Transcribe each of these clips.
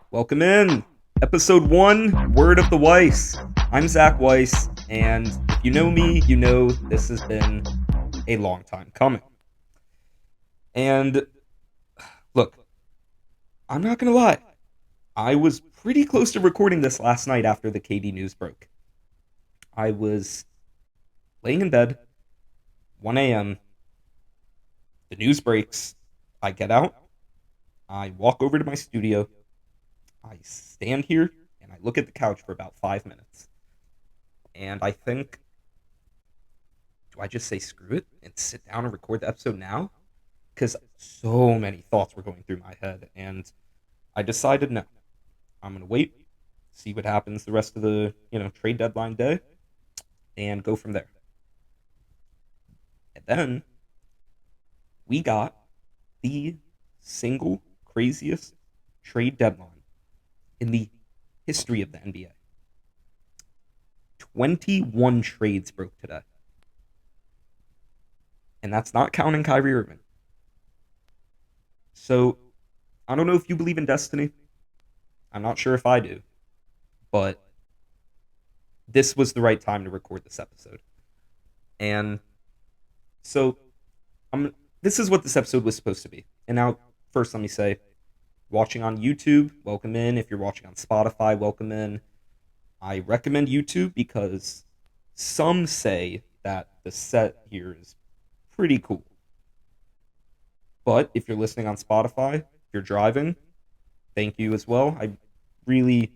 Welcome in. Episode 1, Word of the Weiss. I'm Zach Weiss, and if you know me, you know this has been a long time coming. And look, I'm not gonna lie, I was pretty close to recording this last night after the KD news broke. I was laying in bed, 1 a.m., the news breaks, I get out, I walk over to my studio, I stand here, and I look at the couch for about 5 minutes. And I think, do I just say screw it and sit down and record the episode now? Because so many thoughts were going through my head, and I decided no. I'm gonna wait, see what happens the rest of the trade deadline day, and go from there. And then we got the single craziest trade deadline in the history of the NBA. 21 trades broke today, and that's not counting Kyrie Irving. So I don't know if you believe in destiny. I'm not sure if I do, but this was the right time to record this episode. And so this is what this episode was supposed to be. And now first let me say, watching on YouTube, welcome in. If you're watching on Spotify, welcome in. I recommend YouTube because some say that the set here is pretty cool. But if you're listening on Spotify, if you're driving, thank you as well. I really,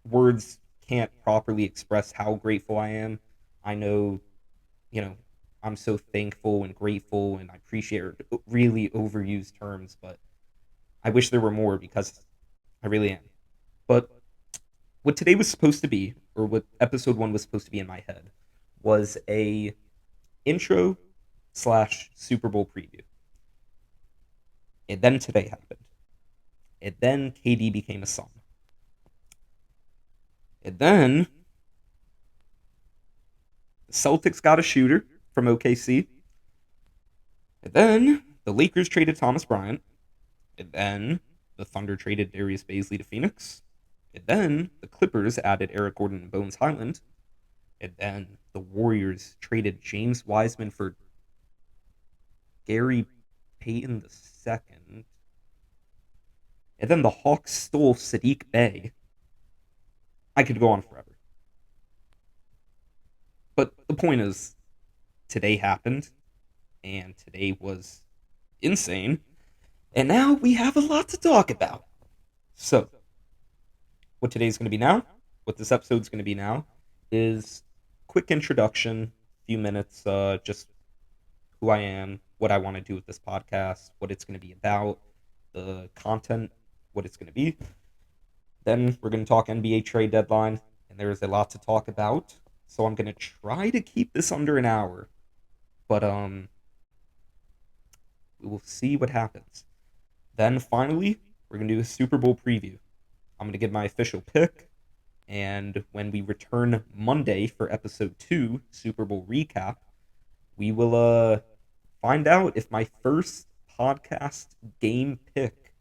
words can't properly express how grateful I am. I know, I'm so thankful and grateful, and I appreciate really overused terms, but I wish there were more because I really am. But what today was supposed to be, or what episode 1 was supposed to be in my head, was a intro slash Super Bowl preview. And then today happened. And then KD became a Sun. And then the Celtics got a shooter from OKC. And then the Lakers traded Thomas Bryant. And then the Thunder traded Darius Bazley to Phoenix. And then the Clippers added Eric Gordon and Bones Highland. And then the Warriors traded James Wiseman for Gary Payton II. And then the Hawks stole Sadiq Bey. I could go on forever. But the point is, today happened, and today was insane, and now we have a lot to talk about. So, what today's going to be now, what this episode's going to be now, is quick introduction, few minutes, just who I am, what I want to do with this podcast, what it's going to be about, the content, what it's going to be. Then we're going to talk NBA trade deadline, and there's a lot to talk about. So I'm going to try to keep this under an hour. But we will see what happens. Then finally, we're going to do a Super Bowl preview. I'm going to give my official pick, and when we return Monday for episode 2, Super Bowl recap, we will find out if my first podcast game pick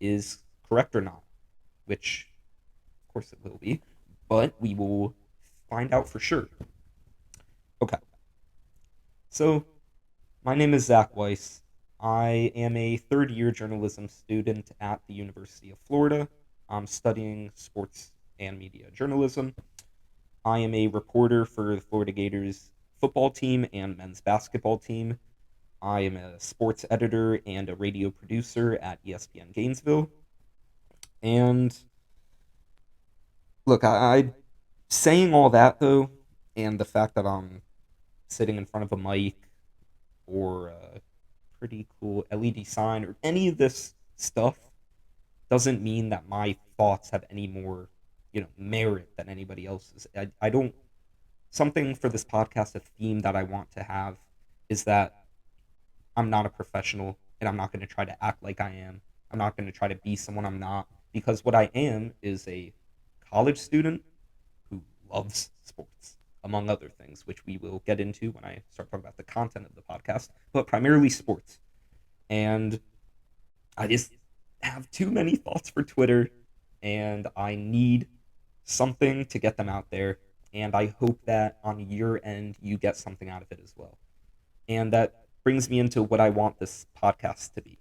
is correct or not, which of course it will be, but we will find out for sure. Okay. So, my name is Zach Weiss. I am a third-year journalism student at the University of Florida. I'm studying sports and media journalism. I am a reporter for the Florida Gators football team and men's basketball team. I am a sports editor and a radio producer at ESPN Gainesville. And look, I saying all that though, and the fact that I'm sitting in front of a mic or a pretty cool LED sign or any of this stuff doesn't mean that my thoughts have any more, merit than anybody else's. I don't. Something for this podcast, a theme that I want to have is that I'm not a professional and I'm not going to try to act like I am. I'm not going to try to be someone I'm not, because what I am is a college student who loves sports, among other things, which we will get into when I start talking about the content of the podcast, but primarily sports. And I just have too many thoughts for Twitter, and I need something to get them out there. And I hope that on your end, you get something out of it as well. And that brings me into what I want this podcast to be.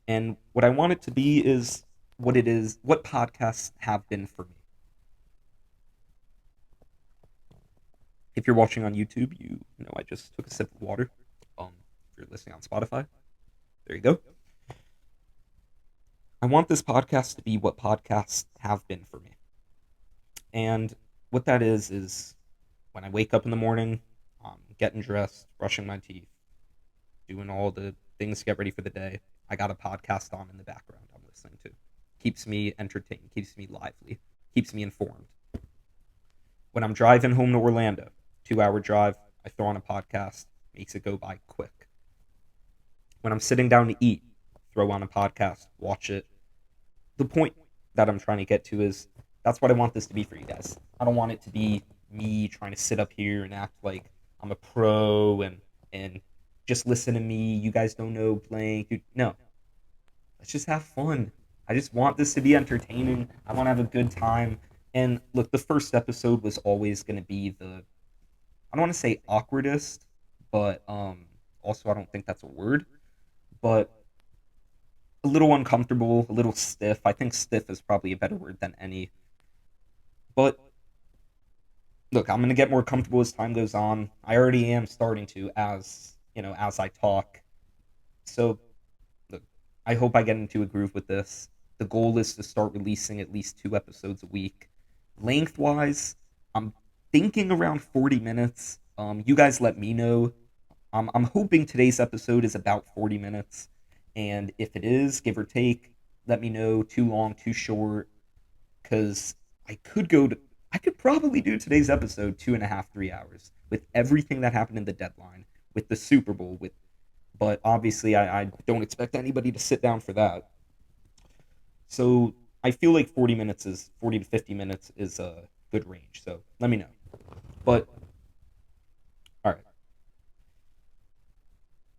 And what I want it to be is what it is, what podcasts have been for me. If you're watching on YouTube, you know I just took a sip of water. If you're listening on Spotify, there you go. I want this podcast to be what podcasts have been for me. And what that is when I wake up in the morning, getting dressed, brushing my teeth, doing all the things to get ready for the day, I got a podcast on in the background I'm listening to. Keeps me entertained, keeps me lively, keeps me informed. When I'm driving home to Orlando, 2 hour drive, I throw on a podcast, makes it go by quick. When I'm sitting down to eat, throw on a podcast, watch it. The point that I'm trying to get to is that's what I want this to be for you guys. I don't want it to be me trying to sit up here and act like I'm a pro and just listen to me. You guys don't know blank. No, let's just have fun. I just want this to be entertaining. I want to have a good time. And look, the first episode was always going to be I don't want to say awkwardest, but also I don't think that's a word, but a little uncomfortable, a little stiff. I think stiff is probably a better word than any. But look, I'm gonna get more comfortable as time goes on. I already am starting to, as as I talk. So look, I hope I get into a groove with this. The goal is to start releasing at least 2 episodes a week. Lengthwise, I'm thinking around 40 minutes. You guys let me know. I'm hoping today's episode is about 40 minutes. And if it is, give or take, let me know. Too long, too short. Because I could probably do today's episode 2.5, 3 hours with everything that happened in the deadline, with the Super Bowl, but obviously I don't expect anybody to sit down for that. So I feel like 40 to 50 minutes is a good range. So let me know. But all right,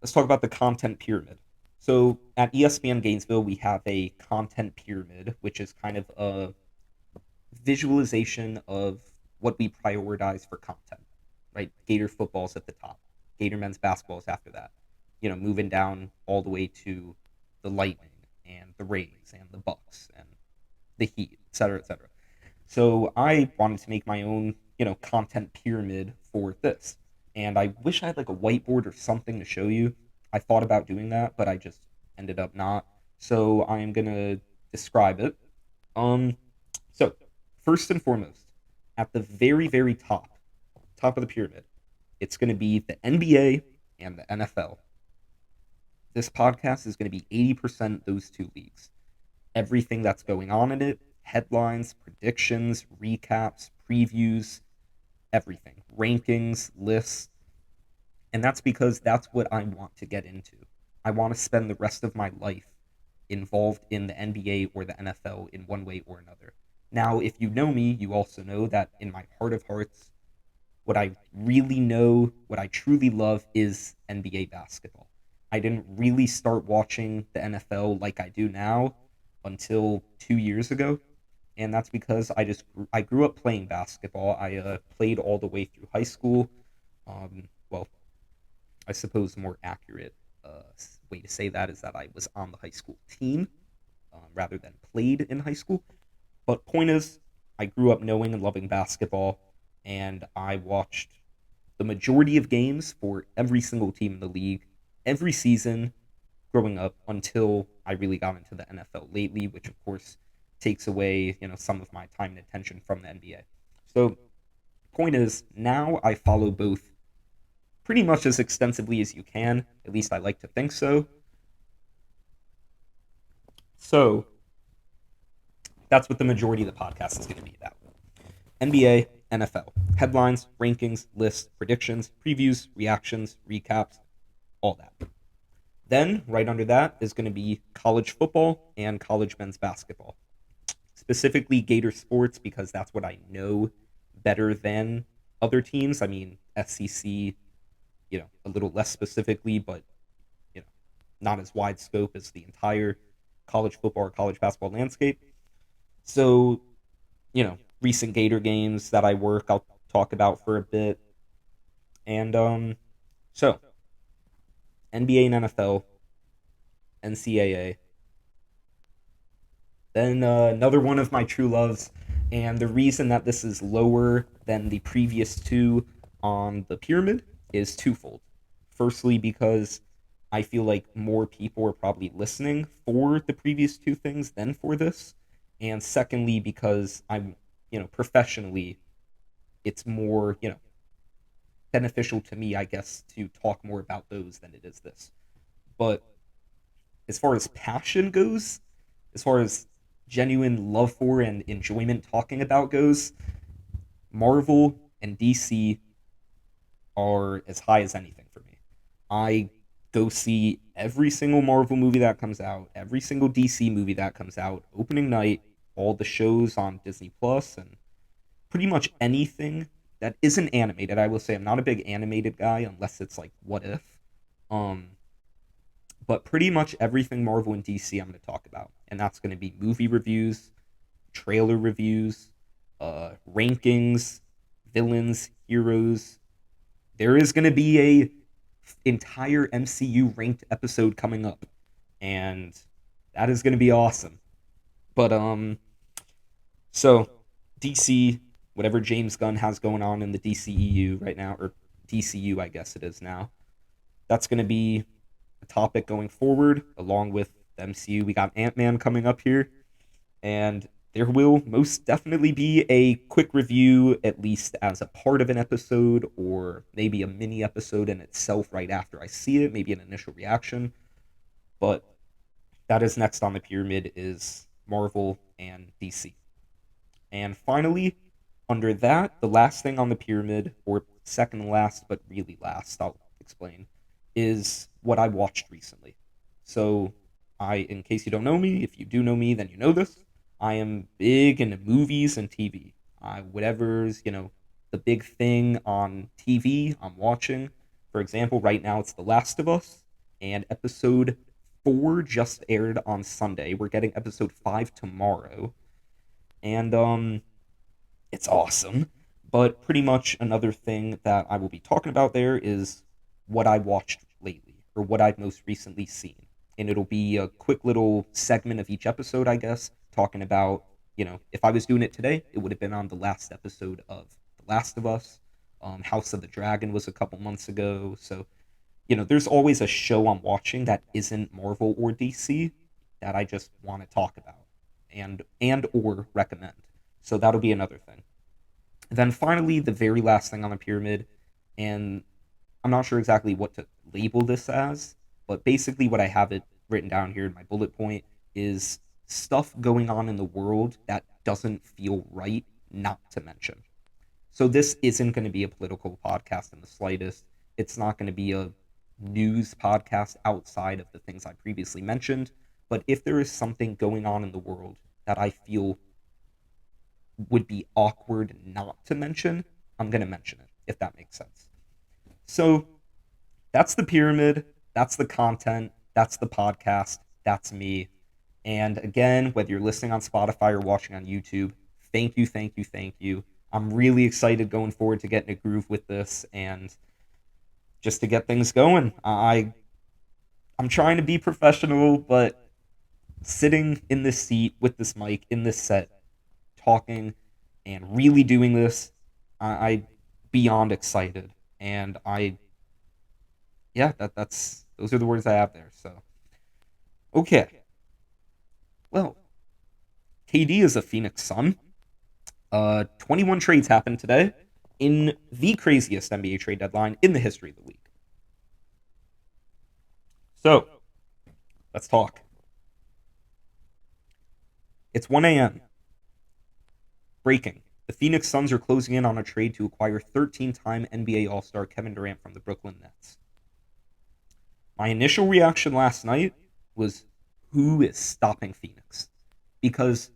let's talk about the content pyramid. So at ESPN Gainesville, we have a content pyramid, which is kind of a visualization of what we prioritize for content, right? Gator football's at the top. Gator men's basketball is after that. Moving down all the way to the Lightning and the Rays and the Bucks and the Heat, et cetera, et cetera. So I wanted to make my own, content pyramid for this. And I wish I had like a whiteboard or something to show you. I thought about doing that, but I just ended up not. So I am gonna describe it. Um, so first and foremost, at the very, very top of the pyramid, it's gonna be the NBA and the NFL. This podcast is gonna be 80% those two leagues. Everything that's going on in it, headlines, predictions, recaps, previews, everything, rankings, lists. And that's because that's what I want to get into. I want to spend the rest of my life involved in the NBA or the NFL in one way or another. Now, if you know me, you also know that in my heart of hearts, what I really know, what I truly love is NBA basketball. I didn't really start watching the NFL like I do now until 2 years ago, and that's because I grew up playing basketball. I played all the way through high school. Well, I suppose the more accurate way to say that is that I was on the high school team rather than played in high school. But point is, I grew up knowing and loving basketball, and I watched the majority of games for every single team in the league every season growing up until I really got into the NFL lately, which of course takes away, some of my time and attention from the NBA. So, point is, now I follow both pretty much as extensively as you can. At least I like to think so. So, that's what the majority of the podcast is going to be about. NBA, NFL. Headlines, rankings, lists, predictions, previews, reactions, recaps, all that. Then, right under that, is going to be college football and college men's basketball. Specifically Gator sports, because that's what I know better than other teams. I mean, SEC, a little less specifically, but, you know, not as wide scope as the entire college football or college basketball landscape. So, recent Gator games that I work, I'll talk about for a bit. And so NBA and NFL, NCAA, then another one of my true loves, and the reason that this is lower than the previous two on the pyramid is twofold. Firstly, because I feel like more people are probably listening for the previous two things than for this, and secondly, because I'm, professionally, it's more, beneficial to me, I guess, to talk more about those than it is this. But as far as passion goes, as far as genuine love for and enjoyment talking about goes, Marvel and DC are as high as anything for me. I go see every single Marvel movie that comes out, every single DC movie that comes out, opening night, all the shows on Disney Plus, and pretty much anything that isn't animated. I will say I'm not a big animated guy unless it's like What If. Um, but pretty much everything Marvel and DC I'm going to talk about, and that's going to be movie reviews, trailer reviews, rankings, villains, heroes. There is going to be a entire MCU ranked episode coming up, and that is going to be awesome. But so DC, whatever James Gunn has going on in the DCEU right now, or DCU, I guess it is now, that's going to be a topic going forward, along with the MCU. We got Ant-Man coming up here, and there will most definitely be a quick review, at least as a part of an episode, or maybe a mini episode in itself right after I see it, maybe an initial reaction. But that is next on the pyramid is Marvel and DC. And finally, under that, the last thing on the pyramid, or second last, but really last, I'll explain, is what I watched recently. So, in case you don't know me, if you do know me, then you know this. I am big into movies and TV. Whatever's, the big thing on TV, I'm watching. For example, right now it's The Last of Us, and episode 4 just aired on Sunday. We're getting episode 5 tomorrow. And it's awesome. But pretty much another thing that I will be talking about there is what I watched lately or what I've most recently seen. And it'll be a quick little segment of each episode, I guess, talking about, if I was doing it today, it would have been on the last episode of The Last of Us. House of the Dragon was a couple months ago. So, there's always a show I'm watching that isn't Marvel or DC that I just want to talk about and or recommend. So that'll be another thing. Then finally, the very last thing on the pyramid, and I'm not sure exactly what to label this as, but basically what I have it written down here in my bullet point is stuff going on in the world that doesn't feel right not to mention. So this isn't going to be a political podcast in the slightest. It's not going to be a news podcast outside of the things I previously mentioned. But if there is something going on in the world that I feel would be awkward not to mention, I'm going to mention it, if that makes sense. So that's the pyramid. That's the content. That's the podcast. That's me. And again, whether you're listening on Spotify or watching on YouTube, thank you, thank you, thank you. I'm really excited going forward to getting a groove with this and just to get things going. I'm trying to be professional, but sitting in this seat with this mic in this set, talking and really doing this, I beyond excited. And yeah, that's those are the words I have there. So okay, well, KD is a Phoenix Sun. 21 trades happened today in the craziest NBA trade deadline in the history of the league. So let's talk. It's 1 a.m. Breaking. The Phoenix Suns are closing in on a trade to acquire 13-time NBA All-Star Kevin Durant from the Brooklyn Nets. My initial reaction last night was, who is stopping Phoenix? Because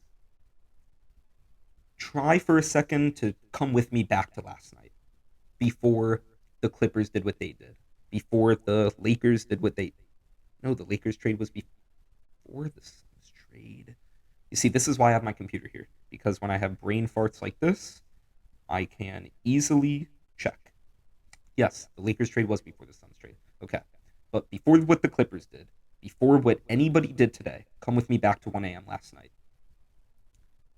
try for a second to come with me back to last night, before the Clippers did what they did, before the Lakers did what they. No, the Lakers trade was before this trade. You see, this is why I have my computer here, because when I have brain farts like this, I can easily check. Yes, the Lakers trade was before the Suns trade. Okay. But before what the Clippers did, before what anybody did today, come with me back to 1 a.m. last night.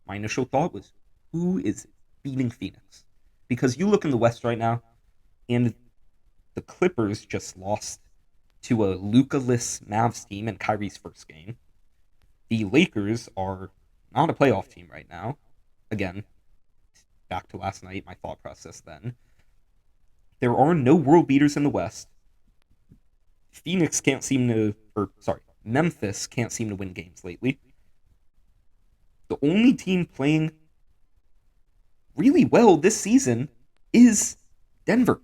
My initial thought was, who is beating Phoenix? Because you look in the West right now, and the Clippers just lost to a Luka-less Mavs team in Kyrie's first game. The Lakers are not a playoff team right now. Again, back to last night, my thought process then. There are no world beaters in the West. Memphis can't seem to win games lately. The only team playing really well this season is Denver.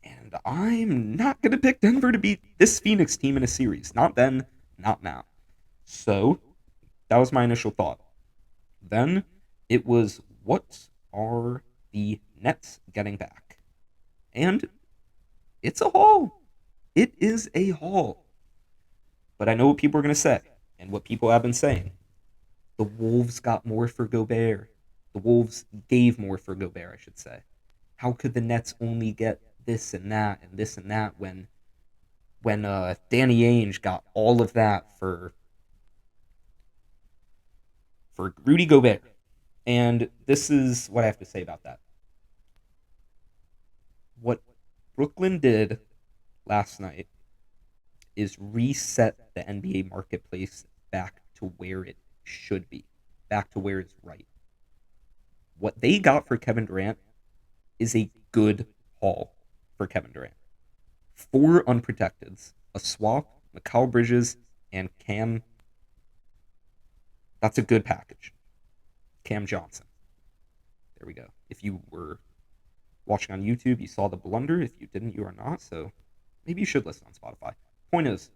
And I'm not going to pick Denver to beat this Phoenix team in a series. Not then, not now. So, that was my initial thought. Then, it was, what are the Nets getting back? And it's a haul. It is a haul. But I know what people are going to say, and what people have been saying. The Wolves got more for Gobert. The Wolves gave more for Gobert, I should say. How could the Nets only get this and that and this and that when Danny Ainge got all of that for Rudy Gobert? And this is what I have to say about that. What Brooklyn did last night is reset the NBA marketplace back to where it should be, back to where it's right. What they got for Kevin Durant is a good haul for Kevin Durant. 4 unprotecteds, a swap, Mikal Bridges, and Cam. That's a good package. Cam Johnson. There we go. If you were watching on YouTube, you saw the blunder. If you didn't, you are not. So maybe you should listen on Spotify. Point is,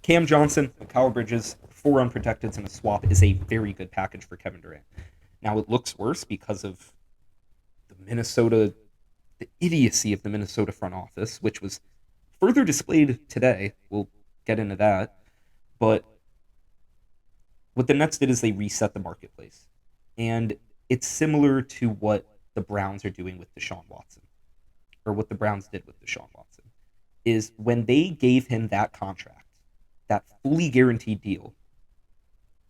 Cam Johnson, Mikal Bridges, 4 unprotecteds, and a swap is a very good package for Kevin Durant. Now it looks worse because of the idiocy of the Minnesota front office, which was further displayed today. We'll get into that. But what the Nets did is they reset the marketplace. And it's similar to what the Browns are doing with Deshaun Watson, or what the Browns did with Deshaun Watson, is when they gave him that contract, that fully guaranteed deal,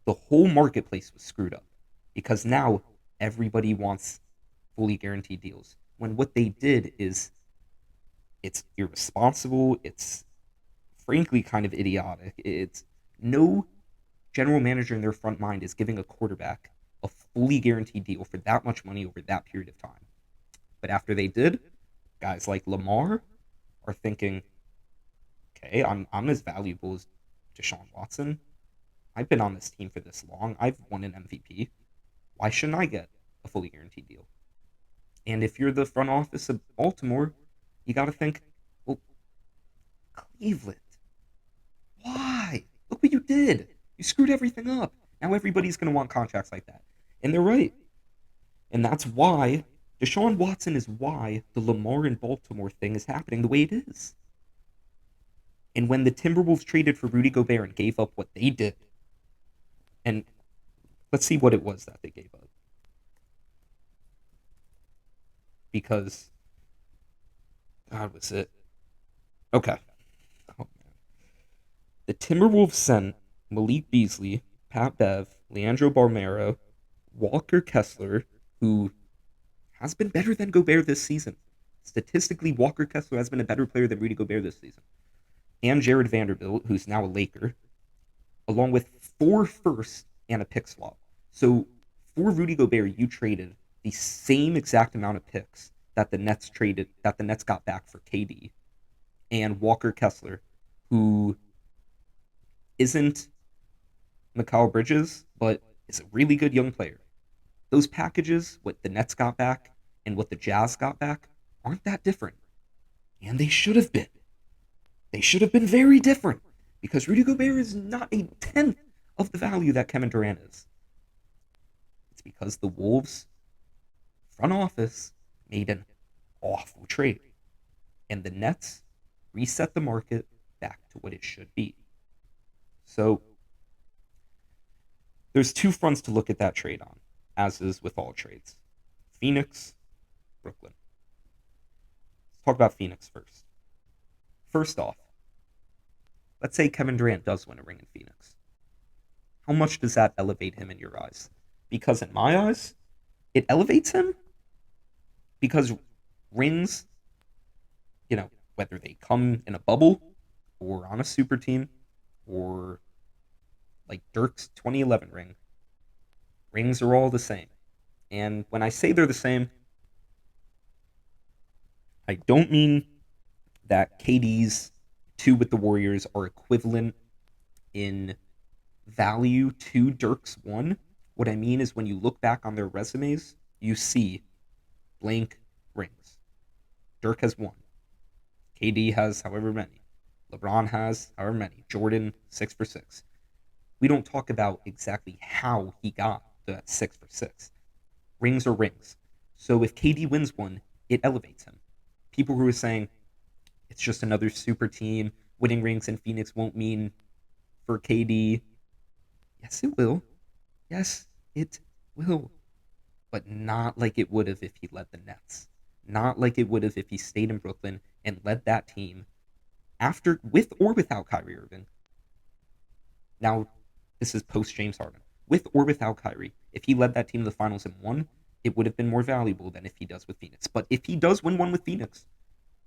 the whole marketplace was screwed up because now everybody wants fully guaranteed deals. When what they did is it's irresponsible, it's frankly kind of idiotic. It's no general manager in their front mind is giving a quarterback a fully guaranteed deal for that much money over that period of time. But after they did, guys like Lamar are thinking, okay, I'm as valuable as Deshaun Watson. I've been on this team for this long. I've won an MVP. Why shouldn't I get a fully guaranteed deal? And if you're the front office of Baltimore, you got to think, well, Cleveland, why? Look what you did. You screwed everything up. Now everybody's going to want contracts like that. And they're right. And that's why Deshaun Watson is why the Lamar in Baltimore thing is happening the way it is. And when the Timberwolves traded for Rudy Gobert and gave up what they did, and let's see what it was that they gave up. Because, God, was it? Okay. Oh, man. The Timberwolves sent Malik Beasley, Pat Bev, Leandro Barmero, Walker Kessler, who has been better than Gobert this season. Statistically, Walker Kessler has been a better player than Rudy Gobert this season. And Jared Vanderbilt, who's now a Laker, along with 4 firsts and a pick swap. So for Rudy Gobert, you traded the same exact amount of picks that the Nets got back for KD and Walker Kessler, who isn't Mikal Bridges, but is a really good young player. Those packages, what the Nets got back and what the Jazz got back, aren't that different. And they should have been. They should have been very different because Rudy Gobert is not a tenth of the value that Kevin Durant is. It's because the Wolves front office made an awful trade. And the Nets reset the market back to what it should be. So There's two fronts to look at that trade on, as is with all trades. Phoenix, Brooklyn. Let's talk about Phoenix first. First off, let's say Kevin Durant does win a ring in Phoenix. How much does that elevate him in your eyes? Because in my eyes, it elevates him because rings, whether they come in a bubble or on a super team or like Dirk's 2011 ring, rings are all the same. And when I say they're the same, I don't mean that KD's two with the Warriors are equivalent in value to Dirk's one. What I mean is when you look back on their resumes, you see blank rings. Dirk has one. KD has however many. LeBron has however many. Jordan, 6 for 6. We don't talk about exactly how he got that 6 for 6. Rings are rings. So if KD wins one, it elevates him. People who are saying it's just another super team, winning rings in Phoenix won't mean for KD. Yes, it will. Yes, it will. But not like it would have if he led the Nets. Not like it would have if he stayed in Brooklyn and led that team after, with or without Kyrie Irving. Now, this is post James Harden. With or without Kyrie, if he led that team to the finals and won, it would have been more valuable than if he does with Phoenix. But if he does win one with Phoenix,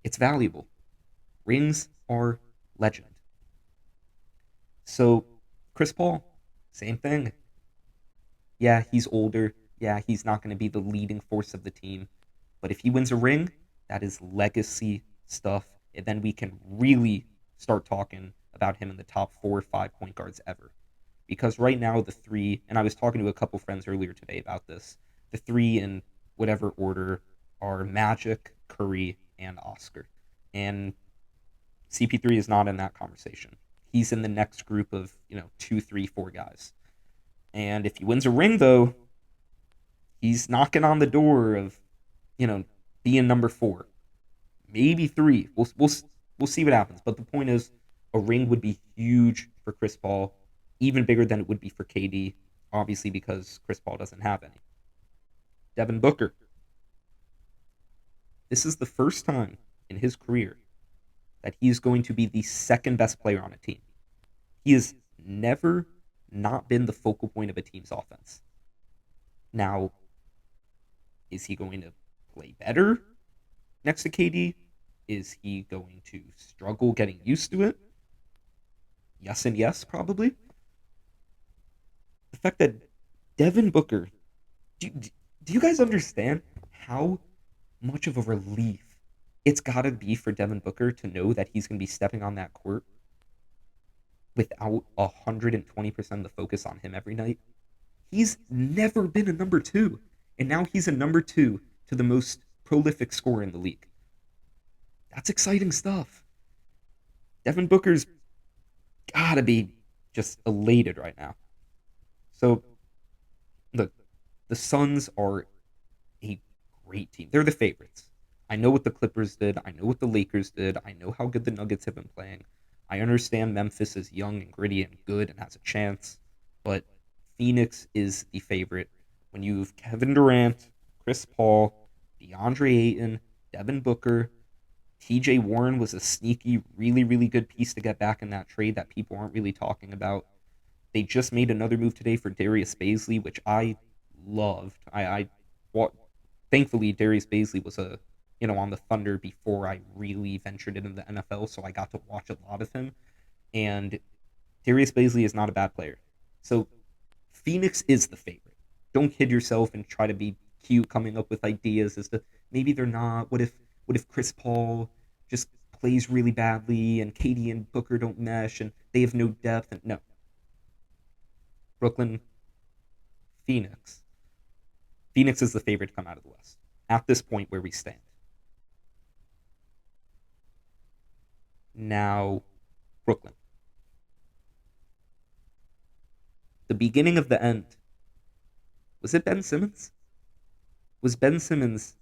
it's valuable. Rings are legend. So, Chris Paul, same thing. Yeah, he's older. Yeah, he's not going to be the leading force of the team. But if he wins a ring, that is legacy stuff. And then we can really start talking about him in the top 4 or 5 point guards ever. Because right now, the three, and I was talking to a couple friends earlier today about this, the three in whatever order are Magic, Curry, and Oscar. And CP3 is not in that conversation. He's in the next group of, 2, 3, 4 guys. And if he wins a ring, though, he's knocking on the door of, being number 4, maybe 3. We'll see what happens. But the point is, a ring would be huge for Chris Paul, even bigger than it would be for KD, obviously because Chris Paul doesn't have any. Devin Booker. This is the first time in his career that he is going to be the second best player on a team. He has never not been the focal point of a team's offense. Now, is he going to play better next to KD? Is he going to struggle getting used to it? Yes and yes, probably. The fact that Devin Booker, do you guys understand how much of a relief it's got to be for Devin Booker to know that he's going to be stepping on that court without 120% of the focus on him every night? He's never been a number 2, and now he's a number 2 to the most prolific scorer in the league. That's exciting stuff. Devin Booker's got to be just elated right now. So, look, the Suns are a great team. They're the favorites. I know what the Clippers did. I know what the Lakers did. I know how good the Nuggets have been playing. I understand Memphis is young and gritty and good and has a chance. But Phoenix is the favorite. When you have Kevin Durant, Chris Paul, DeAndre Ayton, Devin Booker, TJ Warren was a sneaky, really, really good piece to get back in that trade that people aren't really talking about. They just made another move today for Darius Bazley, which I loved. Thankfully, Darius Bazley was on the Thunder before I really ventured into the NFL, so I got to watch a lot of him. And Darius Bazley is not a bad player. So Phoenix is the favorite. Don't kid yourself and try to be cute coming up with ideas as to maybe they're not. What if Chris Paul just plays really badly and KD and Booker don't mesh and they have no depth? And no. Brooklyn, Phoenix. Phoenix is the favorite to come out of the West at this point where we stand. Now, Brooklyn. The beginning of the end. Was it Ben Simmons? Was Ben Simmons,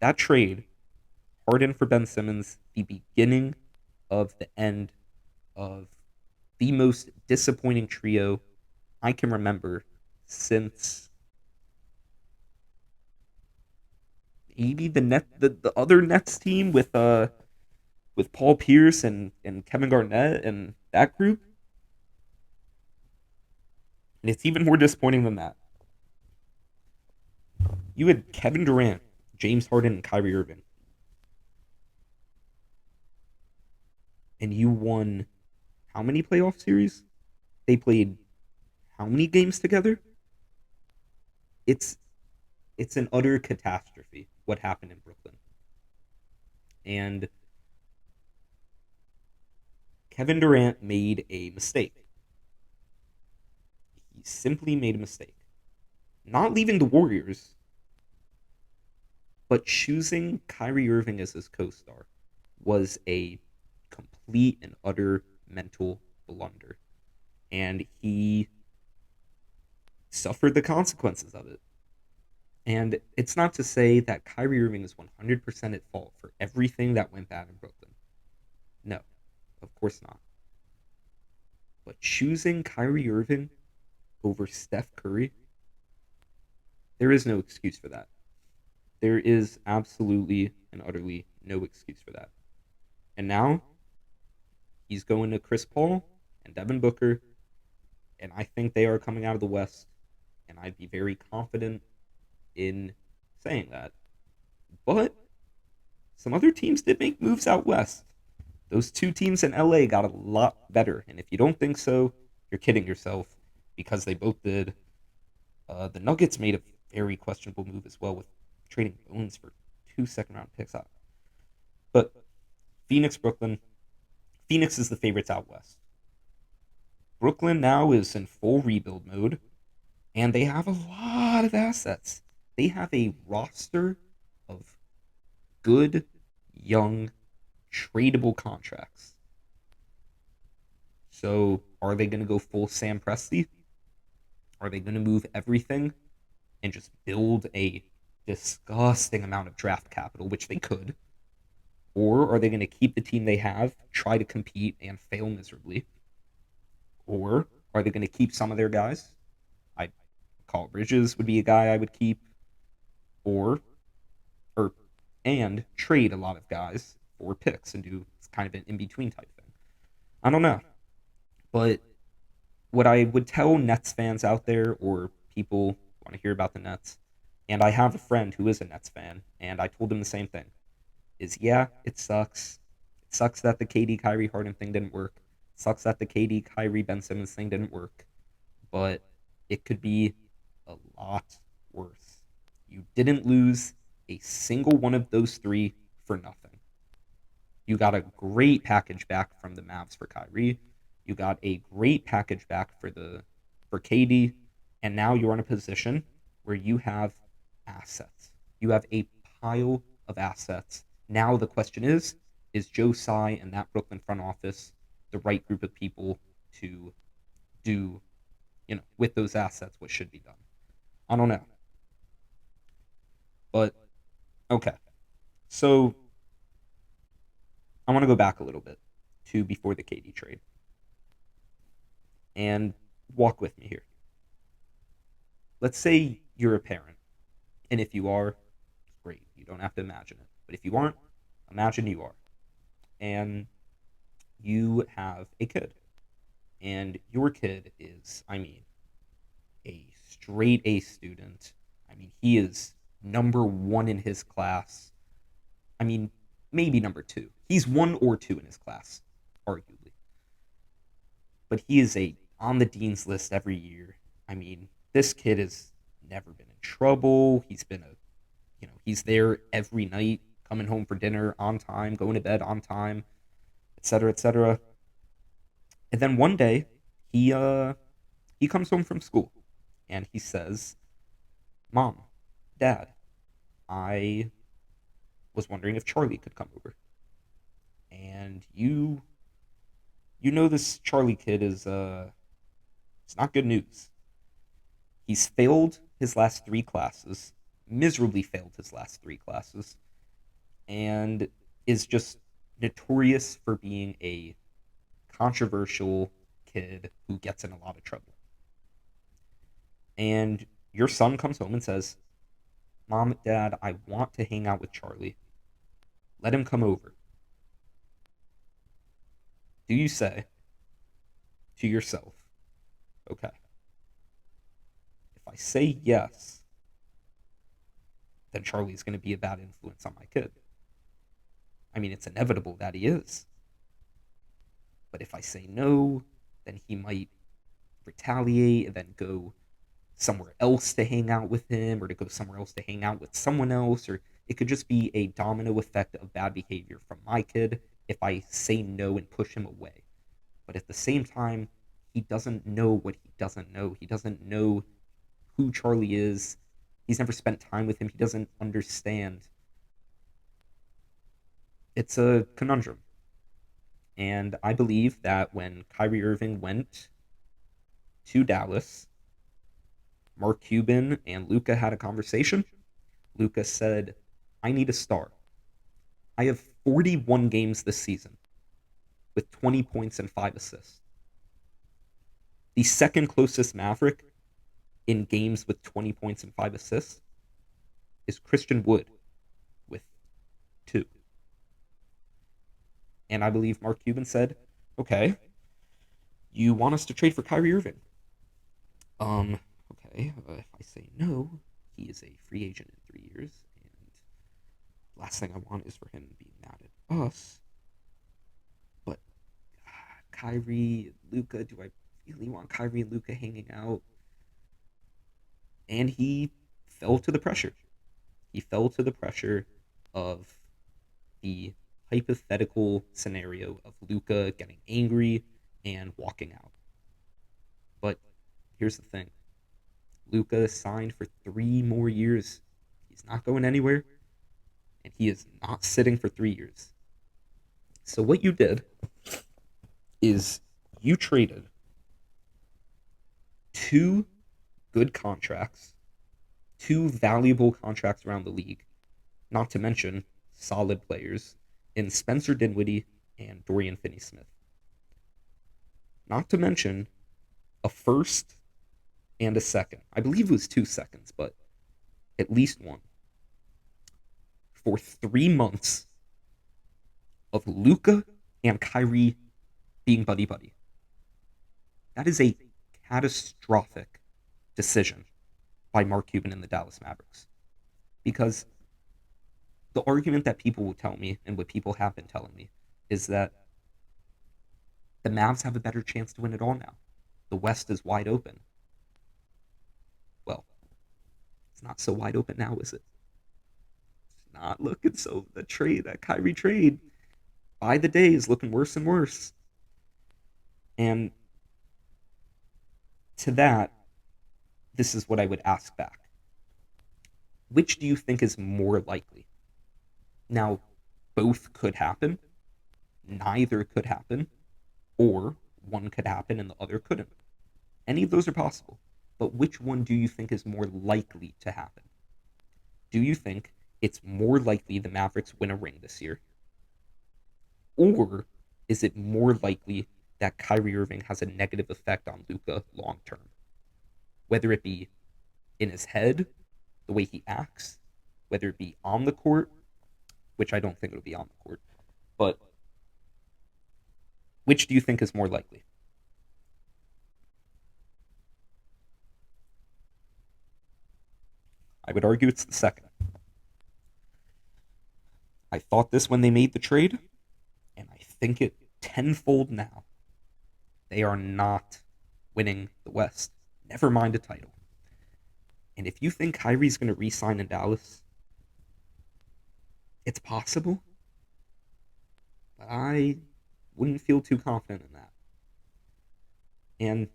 that trade, Harden for Ben Simmons, the beginning of the end of the most disappointing trio I can remember since maybe the other Nets team with Paul Pierce and Kevin Garnett and that group. And it's even more disappointing than that. You had Kevin Durant, James Harden, and Kyrie Irving, and you won how many playoff series? They played how many games together? It's it's an utter catastrophe what happened in Brooklyn. And Kevin Durant made a mistake. He simply made a mistake. Not leaving the Warriors, but choosing Kyrie Irving as his co-star was a complete and utter mental blunder. And he suffered the consequences of it. And it's not to say that Kyrie Irving is 100% at fault for everything that went bad in Brooklyn. No, of course not. But choosing Kyrie Irving over Steph Curry, there is no excuse for that. There is absolutely and utterly no excuse for that. And now he's going to Chris Paul and Devin Booker, and I think they are coming out of the West, and I'd be very confident in saying that. But some other teams did make moves out West. Those two teams in LA got a lot better, and if you don't think so, you're kidding yourself because they both did. The Nuggets made a very questionable move as well with trading Bones for 2 second-round picks. But Phoenix, Brooklyn. Phoenix is the favorites out West. Brooklyn now is in full rebuild mode, and they have a lot of assets. They have a roster of good, young, tradable contracts. So, are they going to go full Sam Presti? Are they going to move everything and just build a disgusting amount of draft capital, which they could? Or are they going to keep the team they have, try to compete, and fail miserably? Or are they going to keep some of their guys? I Call Bridges would be a guy I would keep, or or and trade a lot of guys for picks and do kind of an in between type thing. I don't know, but what I would tell Nets fans out there or people who want to hear about the Nets, and I have a friend who is a Nets fan, and I told him the same thing, is yeah, it sucks. It sucks that the KD Kyrie Harden thing didn't work. It sucks that the KD Kyrie Ben Simmons thing didn't work. But it could be a lot worse. You didn't lose a single one of those three for nothing. You got a great package back from the Mavs for Kyrie. You got a great package back for KD, and now you're in a position where you have assets. You have a pile of assets. Now the question is Joe Tsai and that Brooklyn front office the right group of people to do, with those assets what should be done? I don't know. But okay. So I want to go back a little bit to before the KD trade and walk with me here. Let's say you're a parent, and if you are, great. You don't have to imagine it. But if you aren't, imagine you are. And you have a kid. And your kid is, a straight A student. He is number one in his class. I mean, maybe number two. He's one or two in his class, arguably. But he is a on the dean's list every year. This kid has never been in trouble. He's there every night, coming home for dinner on time, going to bed on time, etc., etc. And then one day, he comes home from school, and he says, "Mom, Dad, I was wondering if Charlie could come over." And you know this Charlie kid is it's not good news. He's failed his last three classes, miserably failed his last three classes, and is just notorious for being a controversial kid who gets in a lot of trouble. and your son comes home and says, Mom, Dad, I want to hang out with Charlie. Let him come over. Do you say to yourself, okay, if I say yes, then Charlie's going to be a bad influence on my kid? I mean, it's inevitable that he is. But if I say no, then he might retaliate and then go somewhere else to hang out with him or to go somewhere else to hang out with someone else, or it could just be a domino effect of bad behavior from my kid if I say no and push him away. But at the same time, he doesn't know what he doesn't know. He doesn't know who Charlie is. He's never spent time with him. He doesn't understand. It's a conundrum. And I believe that when Kyrie Irving went to Dallas, Mark Cuban and Luka had a conversation. Luka said, I need a star. I have 41 games this season with 20 points and 5 assists. The second closest Maverick in games with 20 points and 5 assists is Christian Wood with 2. And I believe Mark Cuban said, okay, you want us to trade for Kyrie Irving? Okay, if I say no, he is a free agent in 3 years, and last thing I want is for him being mad at us. But Kyrie, Luka, do I really want Kyrie and Luka hanging out? And he fell to the pressure. He fell to the pressure of the hypothetical scenario of Luka getting angry and walking out. But here's the thing. Luka signed for 3 more years. He's not going anywhere, and he is not sitting for 3 years. So what you did is you traded 2 good contracts, 2 valuable contracts around the league, not to mention solid players in Spencer Dinwiddie and Dorian Finney-Smith. Not to mention a first and a second. I believe it was 2 seconds, but at least one. For 3 months of Luka and Kyrie being buddy-buddy. That is a catastrophic decision by Mark Cuban and the Dallas Mavericks. Because the argument that people will tell me, and what people have been telling me, is that the Mavs have a better chance to win it all now. The West is wide open. Well, it's not so wide open now, is it? It's not looking so. That Kyrie trade, by the day, is looking worse and worse. And to that, this is what I would ask back. Which do you think is more likely? Now, both could happen, neither could happen, or one could happen and the other couldn't. Any of those are possible. But which one do you think is more likely to happen? Do you think it's more likely the Mavericks win a ring this year? Or is it more likely that Kyrie Irving has a negative effect on Luka long term? Whether it be in his head, the way he acts, whether it be on the court, which I don't think it'll be on the court, but which do you think is more likely? I would argue it's the second. I thought this when they made the trade, and I think it tenfold now. They are not winning the West. Never mind a title. And if you think Kyrie's going to re-sign in Dallas, it's possible, but I wouldn't feel too confident in that. And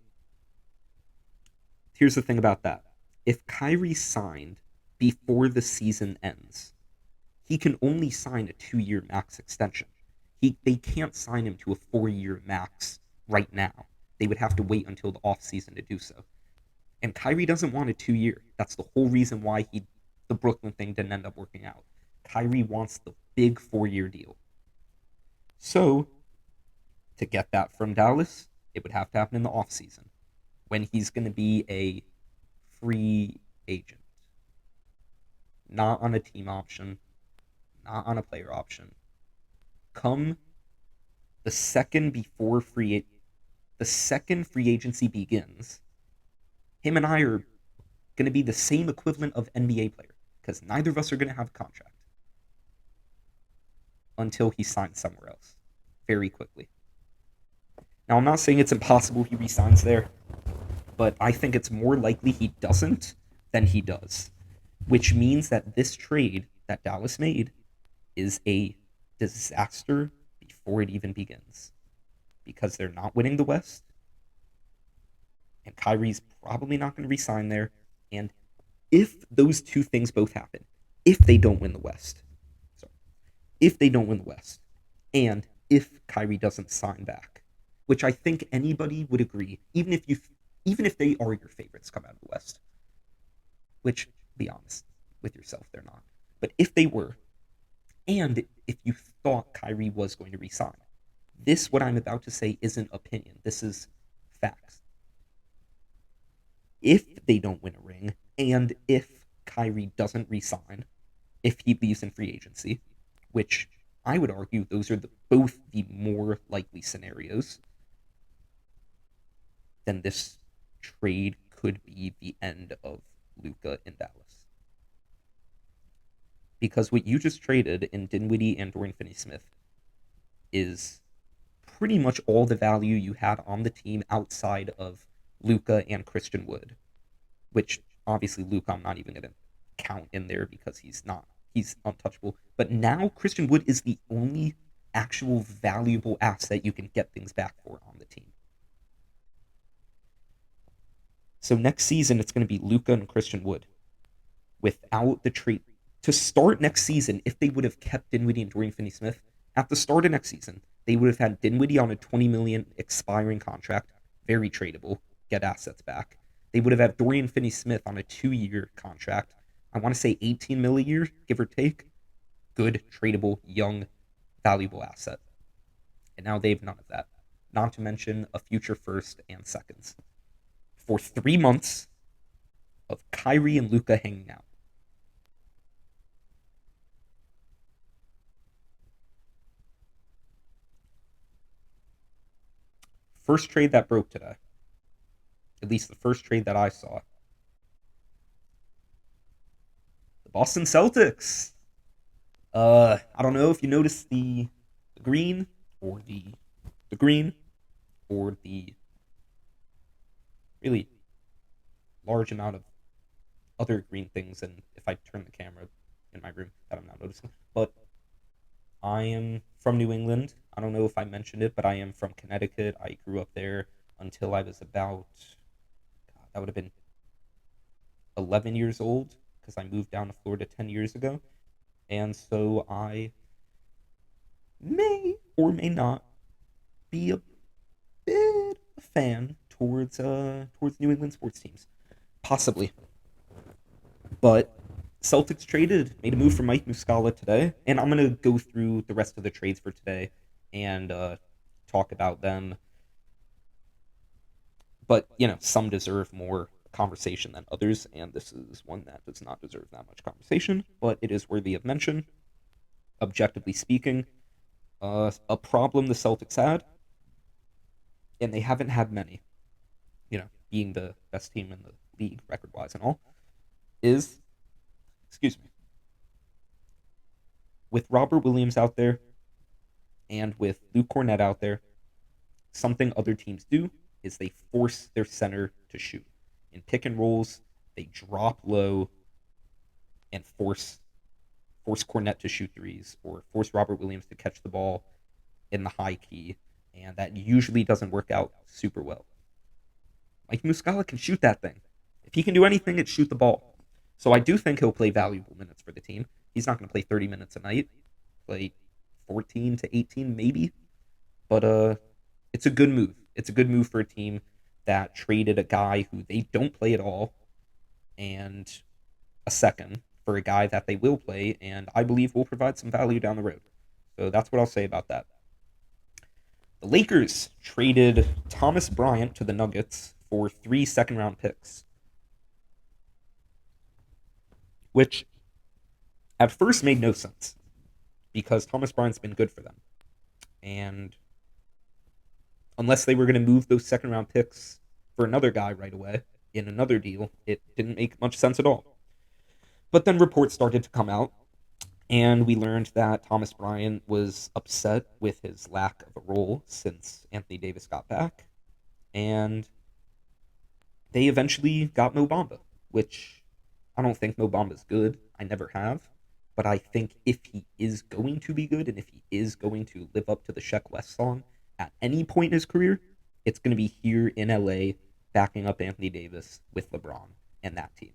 here's the thing about that. If Kyrie signed before the season ends, he can only sign a 2-year max extension. They can't sign him to a 4-year max right now. They would have to wait until the offseason to do so. And Kyrie doesn't want a 2-year. That's the whole reason why the Brooklyn thing didn't end up working out. Kyrie wants the big 4-year deal. So, to get that from Dallas, it would have to happen in the offseason, when he's going to be a free agent, not on a team option, not on a player option. Come the second before the second free agency begins, him and I are going to be the same equivalent of NBA player because neither of us are going to have a contract until he signs somewhere else very quickly. Now, I'm not saying it's impossible he resigns there, but I think it's more likely he doesn't than he does, which means that this trade that Dallas made is a disaster before it even begins because they're not winning the West, and Kyrie's probably not going to resign there. And if those two things both happen, if they don't win the West, sorry, if they don't win the West, and if Kyrie doesn't sign back, which I think anybody would agree, even if they are your favorites come out of the West, which, be honest with yourself, they're not. But if they were, and if you thought Kyrie was going to resign, this, what I'm about to say, isn't opinion. This is facts. If they don't win a ring, and if Kyrie doesn't resign, if he leaves in free agency, which I would argue those are both the more likely scenarios, then this trade could be the end of Luka in Dallas. Because what you just traded in Dinwiddie and Dorian Finney-Smith is pretty much all the value you had on the team outside of Luka and Christian Wood, which obviously Luka I'm not even going to count in there because he's untouchable. But now Christian Wood is the only actual valuable asset you can get things back for on the team. So next season it's going to be Luka and Christian Wood without the trade. To start next season, if they would have kept Dinwiddie and Dorian Finney-Smith, at the start of next season, they would have had Dinwiddie on a $20 million expiring contract, very tradable, get assets back. They would have had Dorian Finney-Smith on a 2-year contract. I want to say $18 million a year, give or take. Good, tradable, young, valuable asset. And now they have none of that. Not to mention a future first and seconds. For 3 months of Kyrie and Luka hanging out. First trade that broke today. At least the first trade that I saw. The Boston Celtics. I don't know if you noticed the green or the green or the really large amount of other green things, and if I turn the camera in my room that I'm not noticing. But I am from New England. I don't know if I mentioned it, but I am from Connecticut. I grew up there until I was about, God, that would have been 11 years old because I moved down to Florida 10 years ago. And so I may or may not be a bit of a fan towards New England sports teams. Possibly. But Celtics made a move for Mike Muscala today, and I'm going to go through the rest of the trades for today and talk about them. But, some deserve more conversation than others, and this is one that does not deserve that much conversation, but it is worthy of mention. Objectively speaking, a problem the Celtics had, and they haven't had many, being the best team in the league record-wise and all, is, excuse me, with Robert Williams out there and with Luke Cornett out there, something other teams do is they force their center to shoot. In pick and rolls, they drop low and force Cornett to shoot threes or force Robert Williams to catch the ball in the high key, and that usually doesn't work out super well. Mike Muscala can shoot that thing. If he can do anything, it's shoot the ball. So I do think he'll play valuable minutes for the team. He's not going to play 30 minutes a night. Play 14 to 18 maybe. But it's a good move. It's a good move for a team that traded a guy who they don't play at all and a second for a guy that they will play and I believe will provide some value down the road. So that's what I'll say about that. The Lakers traded Thomas Bryant to the Nuggets for 3 second-round picks. which at first made no sense because Thomas Bryant's been good for them. And unless they were going to move those second round picks for another guy right away in another deal, it didn't make much sense at all. But then reports started to come out, and we learned that Thomas Bryant was upset with his lack of a role since Anthony Davis got back. And they eventually got Mo Bamba, which I don't think Mo Bamba's good. I never have. But I think if he is going to be good and if he is going to live up to the Sheck West song at any point in his career, it's going to be here in LA backing up Anthony Davis with LeBron and that team.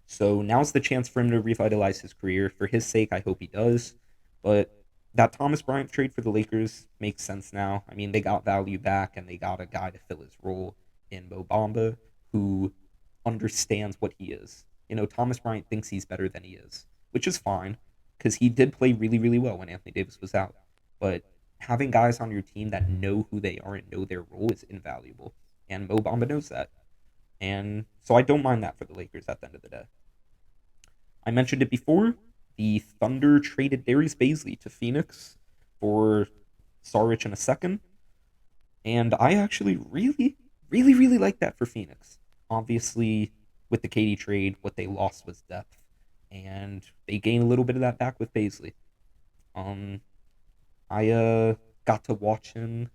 So now's the chance for him to revitalize his career. For his sake, I hope he does. But that Thomas Bryant trade for the Lakers makes sense now. I mean, they got value back and they got a guy to fill his role in Mo Bamba who understands what he is. You know, Thomas Bryant thinks he's better than he is, which is fine because he did play really, really well when Anthony Davis was out. But having guys on your team that know who they are and know their role is invaluable. And Mo Bamba knows that. And so I don't mind that for the Lakers at the end of the day. I mentioned it before. The Thunder traded Darius Bazley to Phoenix for Saric in a second. And I actually really, really, really like that for Phoenix. Obviously, with the KD trade, what they lost was depth. And they gained a little bit of that back with Bazley. Um, I got to watch him.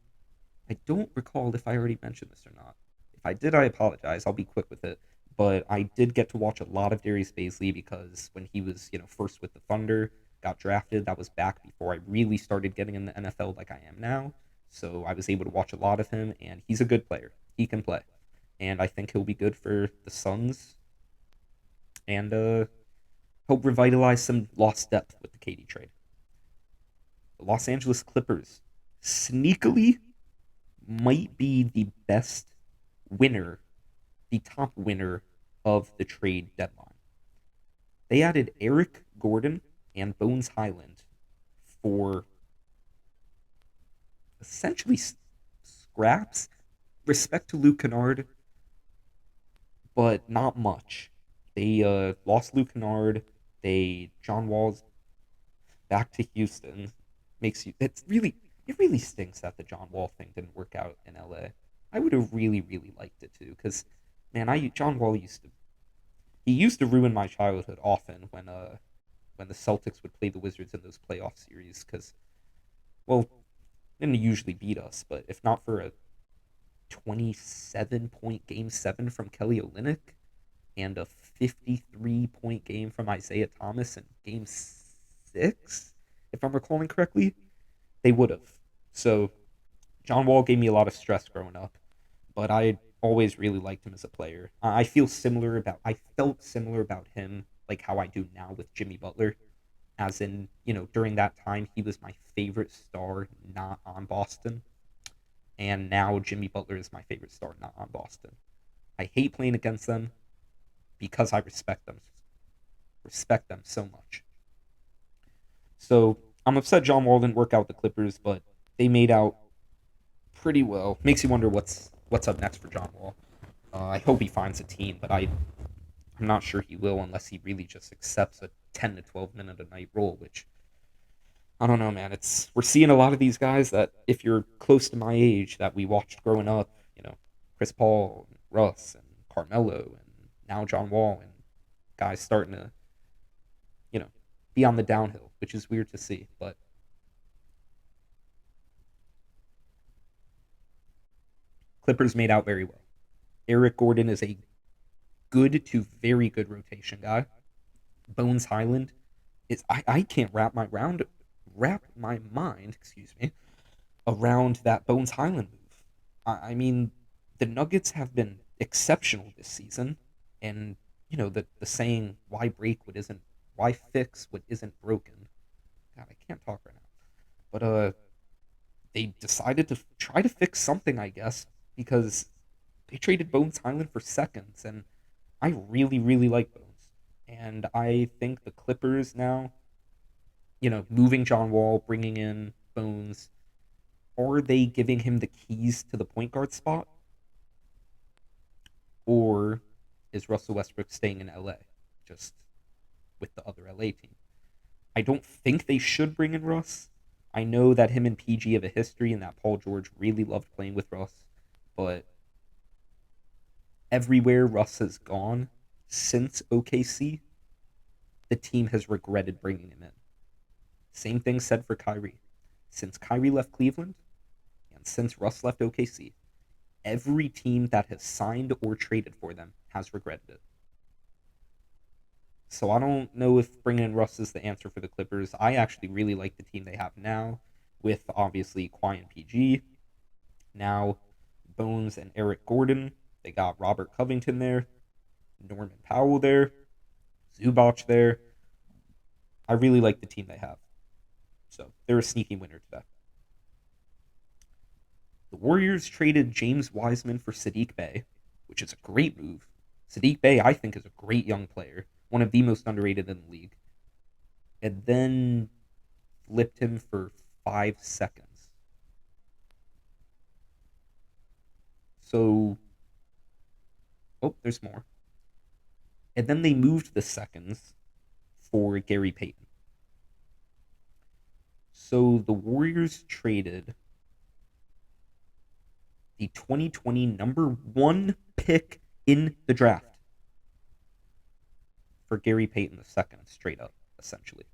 I don't recall if I already mentioned this or not. If I did, I apologize. I'll be quick with it. But I did get to watch a lot of Darius Bazley because when he was, first with the Thunder, got drafted, that was back before I really started getting in the NFL like I am now. So I was able to watch a lot of him, and he's a good player. He can play. And I think he'll be good for the Suns and help revitalize some lost depth with the KD trade. The Los Angeles Clippers sneakily might be the best winner, the top winner of the trade deadline. They added Eric Gordon and Bones Highland for essentially scraps. Respect to Luke Kennard, but not much. They lost Luke Kennard. John Wall's back to Houston. It really stinks that the John Wall thing didn't work out in LA. I would have really, really liked it to, because man, I John Wall used to ruin my childhood often when the Celtics would play the Wizards in those playoff series, because well, they didn't usually beat us, but if not for a 27-point game seven from Kelly Olynyk and a 53-point game from Isaiah Thomas in game six, if I'm recalling correctly, they would have. So John Wall gave me a lot of stress growing up, but I always really liked him as a player. I felt similar about him like how I do now with Jimmy Butler, as in, during that time he was my favorite star not on Boston, and now Jimmy Butler is my favorite star not on Boston. I hate playing against them because I respect them so much. So I'm upset John Wall didn't work out with the Clippers, but they made out pretty well. Makes you wonder what's up next for John Wall. I hope he finds a team, but I'm not sure he will unless he really just accepts a 10 to 12 minute a night role, which I don't know, man. We're seeing a lot of these guys that if you're close to my age that we watched growing up, Chris Paul, and Russ, and Carmelo, and now John Wall, and guys starting to, you know, be on the downhill, which is weird to see, but Clippers made out very well. Eric Gordon is a good to very good rotation guy. Bones Highland I can't wrap my mind, excuse me, around that Bones Highland move. I mean, the Nuggets have been exceptional this season, and the saying why fix what isn't broken. God, I can't talk right now. But they decided to try to fix something, I guess, because they traded Bones Highland for seconds, and I really, really like Bones. And I think the Clippers now, moving John Wall, bringing in Bones, are they giving him the keys to the point guard spot? Or is Russell Westbrook staying in LA? Just with the other LA team. I don't think they should bring in Russ. I know that him and PG have a history and that Paul George really loved playing with Russ, but everywhere Russ has gone since OKC, the team has regretted bringing him in. Same thing said for Kyrie. Since Kyrie left Cleveland and since Russ left OKC, every team that has signed or traded for them has regretted it. So I don't know if bringing in Russ is the answer for the Clippers. I actually really like the team they have now, with obviously Kawhi and PG. Now, Bones and Eric Gordon. They got Robert Covington there, Norman Powell there, Zubac there. I really like the team they have. So they're a sneaky winner today. The Warriors traded James Wiseman for Saddiq Bey, which is a great move. Saddiq Bey, I think, is a great young player, one of the most underrated in the league. And then flipped him for 5 seconds. So, oh, there's more. And then they moved the seconds for Gary Payton. So the Warriors traded the 2020 #1 pick in the draft for Gary Payton II, straight up, essentially.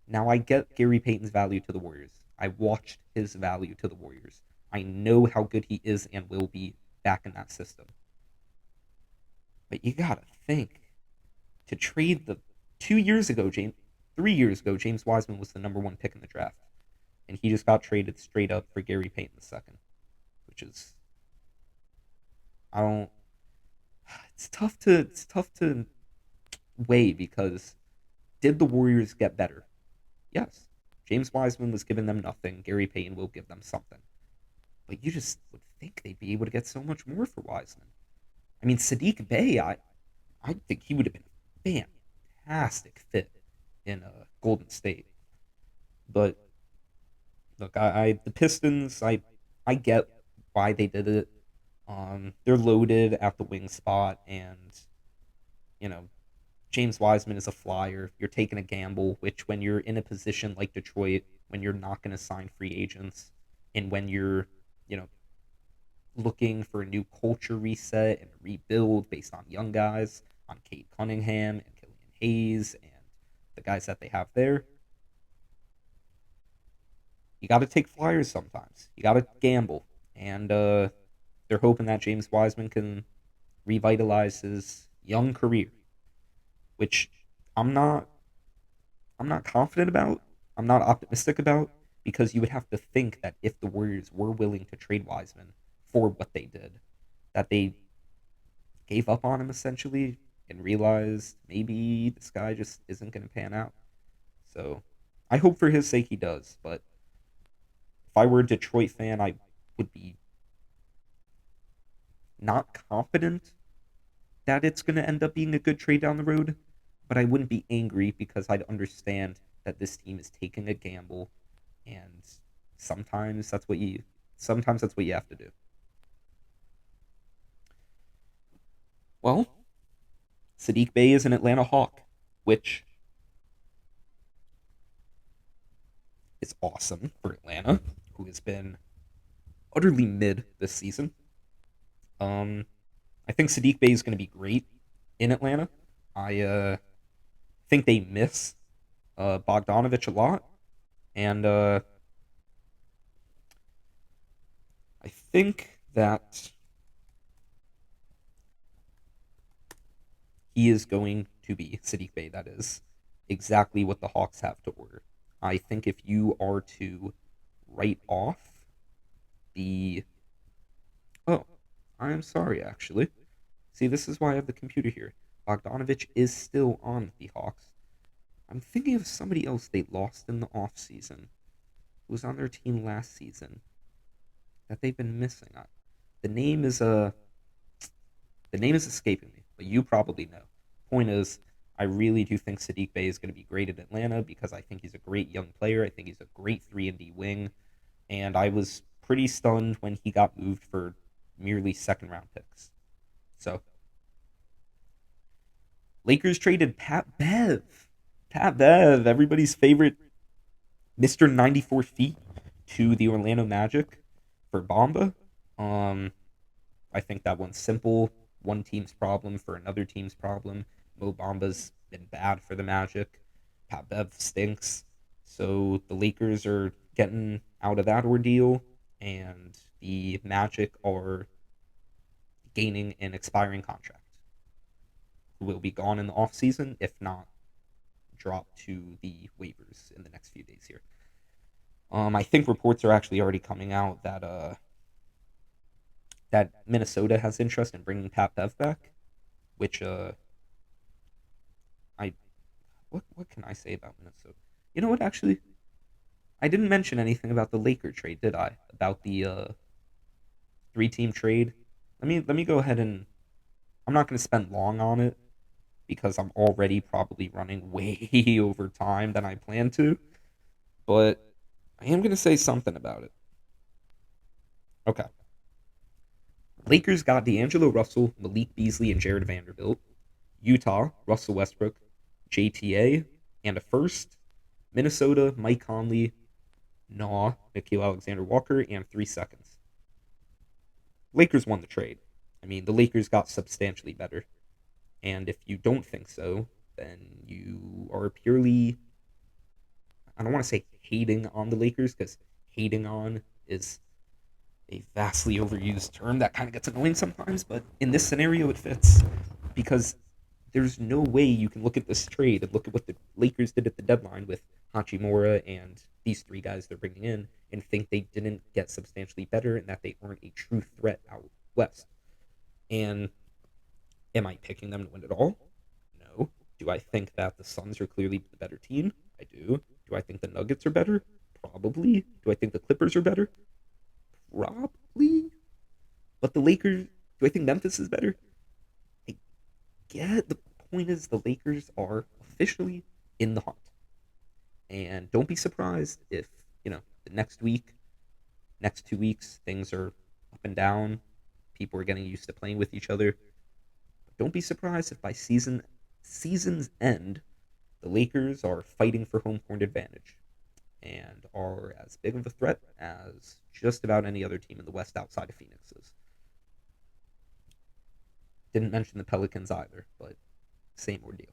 Now, I get Gary Payton's value to the Warriors. I watched his value to the Warriors. I know how good he is and will be back in that system. But you gotta think, to trade the 2 years ago, 3 years ago, James Wiseman was the #1 pick in the draft, and he just got traded straight up for Gary Payton II, which is, I don't. It's tough to weigh, because did the Warriors get better? Yes. James Wiseman was giving them nothing. Gary Payton will give them something. But you just would think they'd be able to get so much more for Wiseman. I mean, Saddiq Bey, I think he would have been a fantastic fit in Golden State. But look, the Pistons, I get why they did it. They're loaded at the wing spot, and you know James Wiseman is a flyer. You're taking a gamble, which when you're in a position like Detroit, when you're not going to sign free agents, and when you're, you know, looking for a new culture reset and a rebuild based on young guys, on Cade Cunningham and Killian Hayes and the guys that they have there, you got to take flyers sometimes. You got to gamble, and they're hoping that James Wiseman can revitalize his young career, which I'm not I'm not confident about. I'm not optimistic about, because you would have to think that if the Warriors were willing to trade Wiseman for what they did, that they gave up on him essentially and realized maybe this guy just isn't going to pan out. So I hope for his sake he does, but if I were a Detroit fan, I would be not confident that it's going to end up being a good trade down the road, but I wouldn't be angry, because I'd understand that this team is taking a gamble, and sometimes that's what you sometimes that's what you have to do. Well, Saddiq Bey is an Atlanta Hawk, which is awesome for Atlanta, who has been utterly mid this season. Um, I think Saddiq Bey is going to be great in Atlanta. I think they miss Bogdanovich a lot, and I think that he is going to be Saddiq Bey. That is exactly what the Hawks have to order. I think if you are to write off the oh, I am sorry, actually. See, this is why I have the computer here. Bogdanovich is still on the Hawks. I'm thinking of somebody else they lost in the offseason, who was on their team last season, that they've been missing. The name is the name is escaping me, but you probably know. Point is, I really do think Saddiq Bey is going to be great at Atlanta, because I think he's a great young player. I think he's a great 3-and-D wing, and I was pretty stunned when he got moved for merely second round picks. So Lakers traded Pat Bev. Pat Bev, everybody's favorite Mr. 94 feet to the Orlando Magic for Bamba. Um, I think that one's simple. One team's problem for another team's problem. Mo Bamba's been bad for the Magic. Pat Bev stinks. So the Lakers are getting out of that ordeal, and the Magic are gaining an expiring contract who will be gone in the offseason, if not dropped to the waivers in the next few days here. I think reports are actually already coming out that Minnesota has interest in bringing Pat Bev back, which I what can I say about Minnesota? You know what? Actually, I didn't mention anything about the Laker trade, did I? About the three-team trade. Let me go ahead and I'm not going to spend long on it because I'm already probably running way over time than I plan to. But I am going to say something about it. Okay. Lakers got D'Angelo Russell, Malik Beasley, and Jared Vanderbilt. Utah, Russell Westbrook, JTA, and a first. Minnesota, Mike Conley, Nikhil Alexander Walker, and 3 seconds. Lakers won the trade. I mean, the Lakers got substantially better. And if you don't think so, then you are purely, I don't want to say hating on the Lakers, because hating on is a vastly overused term that kind of gets annoying sometimes, but in this scenario, it fits. Because there's no way you can look at this trade and look at what the Lakers did at the deadline with Hachimura and these three guys they're bringing in and think they didn't get substantially better and that they aren't a true threat out west. And am I picking them to win it all? No. Do I think that the Suns are clearly the better team? I do. Do I think the Nuggets are better? Probably. Do I think the Clippers are better? Probably. But the Lakers, do I think Memphis is better? I get the point is the Lakers are officially in the hunt. And don't be surprised if, the next 2 weeks, things are up and down. People are getting used to playing with each other. But don't be surprised if by season's end, the Lakers are fighting for home court advantage and are as big of a threat as just about any other team in the West outside of Phoenix is. Didn't mention the Pelicans either, but same ordeal.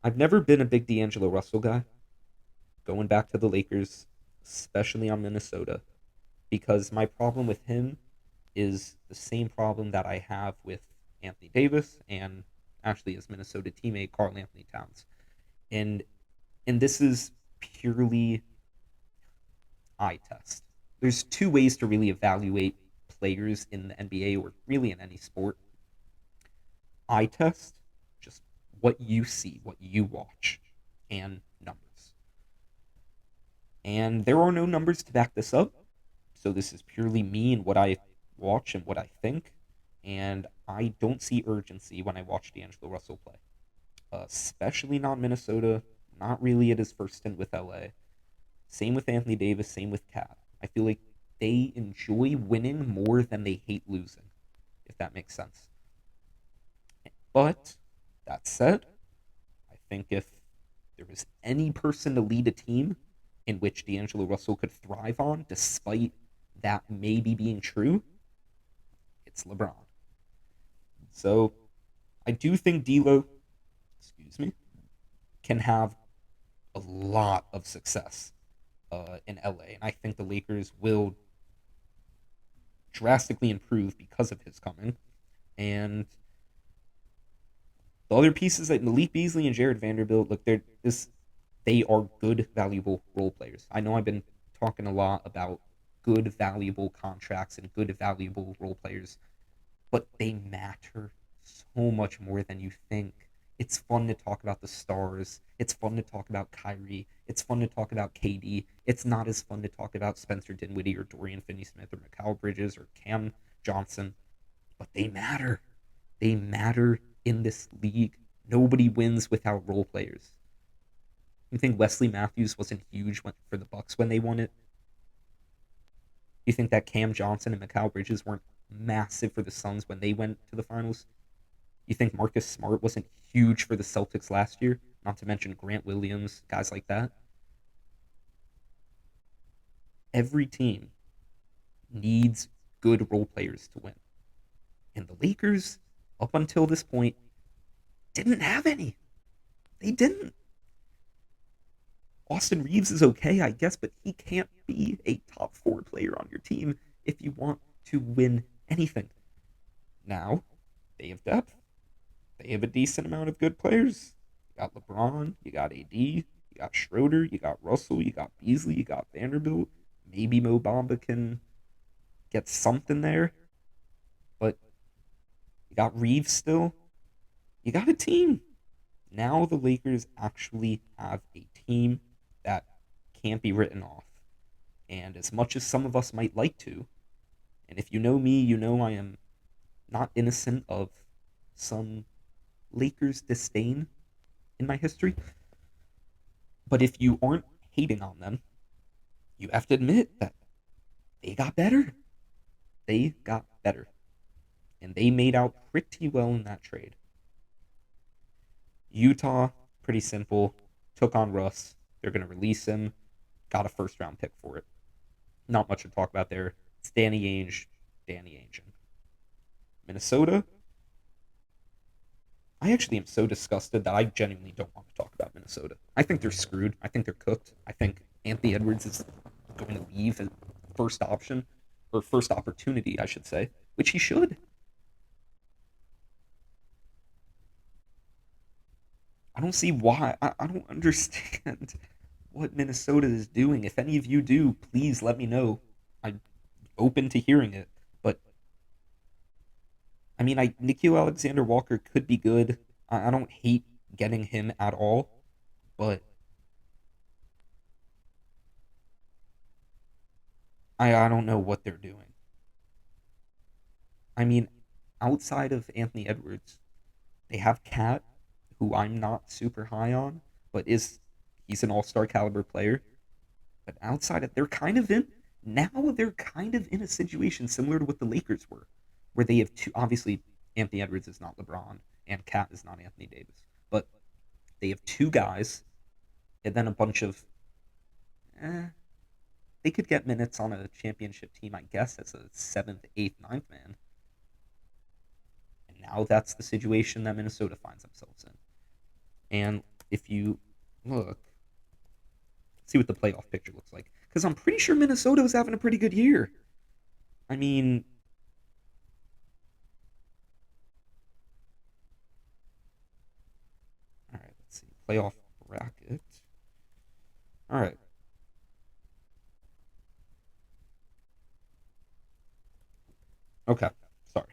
I've never been a big D'Angelo Russell guy, going back to the Lakers, especially on Minnesota, because my problem with him is the same problem that I have with Anthony Davis and actually his Minnesota teammate Karl Anthony Towns. And this is purely eye test. There's two ways to really evaluate players in the NBA or really in any sport. Eye test, just what you see, what you watch, and numbers. And there are no numbers to back this up. So this is purely me and what I watch and what I think. And I don't see urgency when I watch D'Angelo Russell play, especially not Minnesota, not really at his first stint with LA. Same with Anthony Davis, same with Cat. I feel like they enjoy winning more than they hate losing, if that makes sense. But that said, I think if there was any person to lead a team in which D'Angelo Russell could thrive on, despite that maybe being true, it's LeBron. So I do think D'Lo, excuse me, can have a lot of success in LA, and I think the Lakers will drastically improve because of his coming. And the other pieces like Malik Beasley and Jared Vanderbilt, look, they are good, valuable role players. I know I've been talking a lot about good, valuable contracts and good, valuable role players, but they matter so much more than you think. It's fun to talk about the stars. It's fun to talk about Kyrie. It's fun to talk about KD. It's not as fun to talk about Spencer Dinwiddie or Dorian Finney-Smith or Mikal Bridges or Cam Johnson, but they matter. They matter in this league. Nobody wins without role players. You think Wesley Matthews wasn't huge for the Bucks when they won it? You think that Cam Johnson and Mikal Bridges weren't massive for the Suns when they went to the finals. You think Marcus Smart wasn't huge for the Celtics last year? Not to mention Grant Williams, guys like that. Every team needs good role players to win. And the Lakers, up until this point, didn't have any. They didn't. Austin Reeves is okay, I guess, but he can't be a top four player on your team if you want to win anything. Now, they have depth. They have a decent amount of good players. You got LeBron, you got AD, you got Schroeder, you got Russell, you got Beasley, you got Vanderbilt. Maybe Mo Bamba can get something there, but you got Reeves still. You got a team. Now the Lakers actually have a team that can't be written off. And as much as some of us might like to, and if you know me, you know I am not innocent of some Lakers disdain in my history. But if you aren't hating on them, you have to admit that they got better. They got better. And they made out pretty well in that trade. Utah, pretty simple. Took on Russ. They're going to release him. Got a first round pick for it. Not much to talk about there. It's Danny Ainge. Danny Ainge. Minnesota, I actually am so disgusted that I genuinely don't want to talk about Minnesota. I think they're screwed. I think they're cooked. I think Anthony Edwards is going to leave as first option, or first opportunity, I should say, which he should. I don't see why. I don't understand what Minnesota is doing. If any of you do, please let me know. I'm open to hearing it. But I mean, Nikhil Alexander Walker could be good. I don't hate getting him at all, but I don't know what they're doing. I mean, outside of Anthony Edwards, they have Cat, who I'm not super high on, but is he's an all-star caliber player. But outside of they're kind of in now they're kind of in a situation similar to what the Lakers were, where they have two obviously Anthony Edwards is not LeBron and Cat is not Anthony Davis. But they have two guys and then a bunch of eh, they could get minutes on a championship team, I guess, as a seventh, eighth, ninth man. And now that's the situation that Minnesota finds themselves in. And if you look, see what the playoff picture looks like. Because I'm pretty sure Minnesota was having a pretty good year. I mean, all right, let's see. Playoff bracket. All right. Okay. Sorry.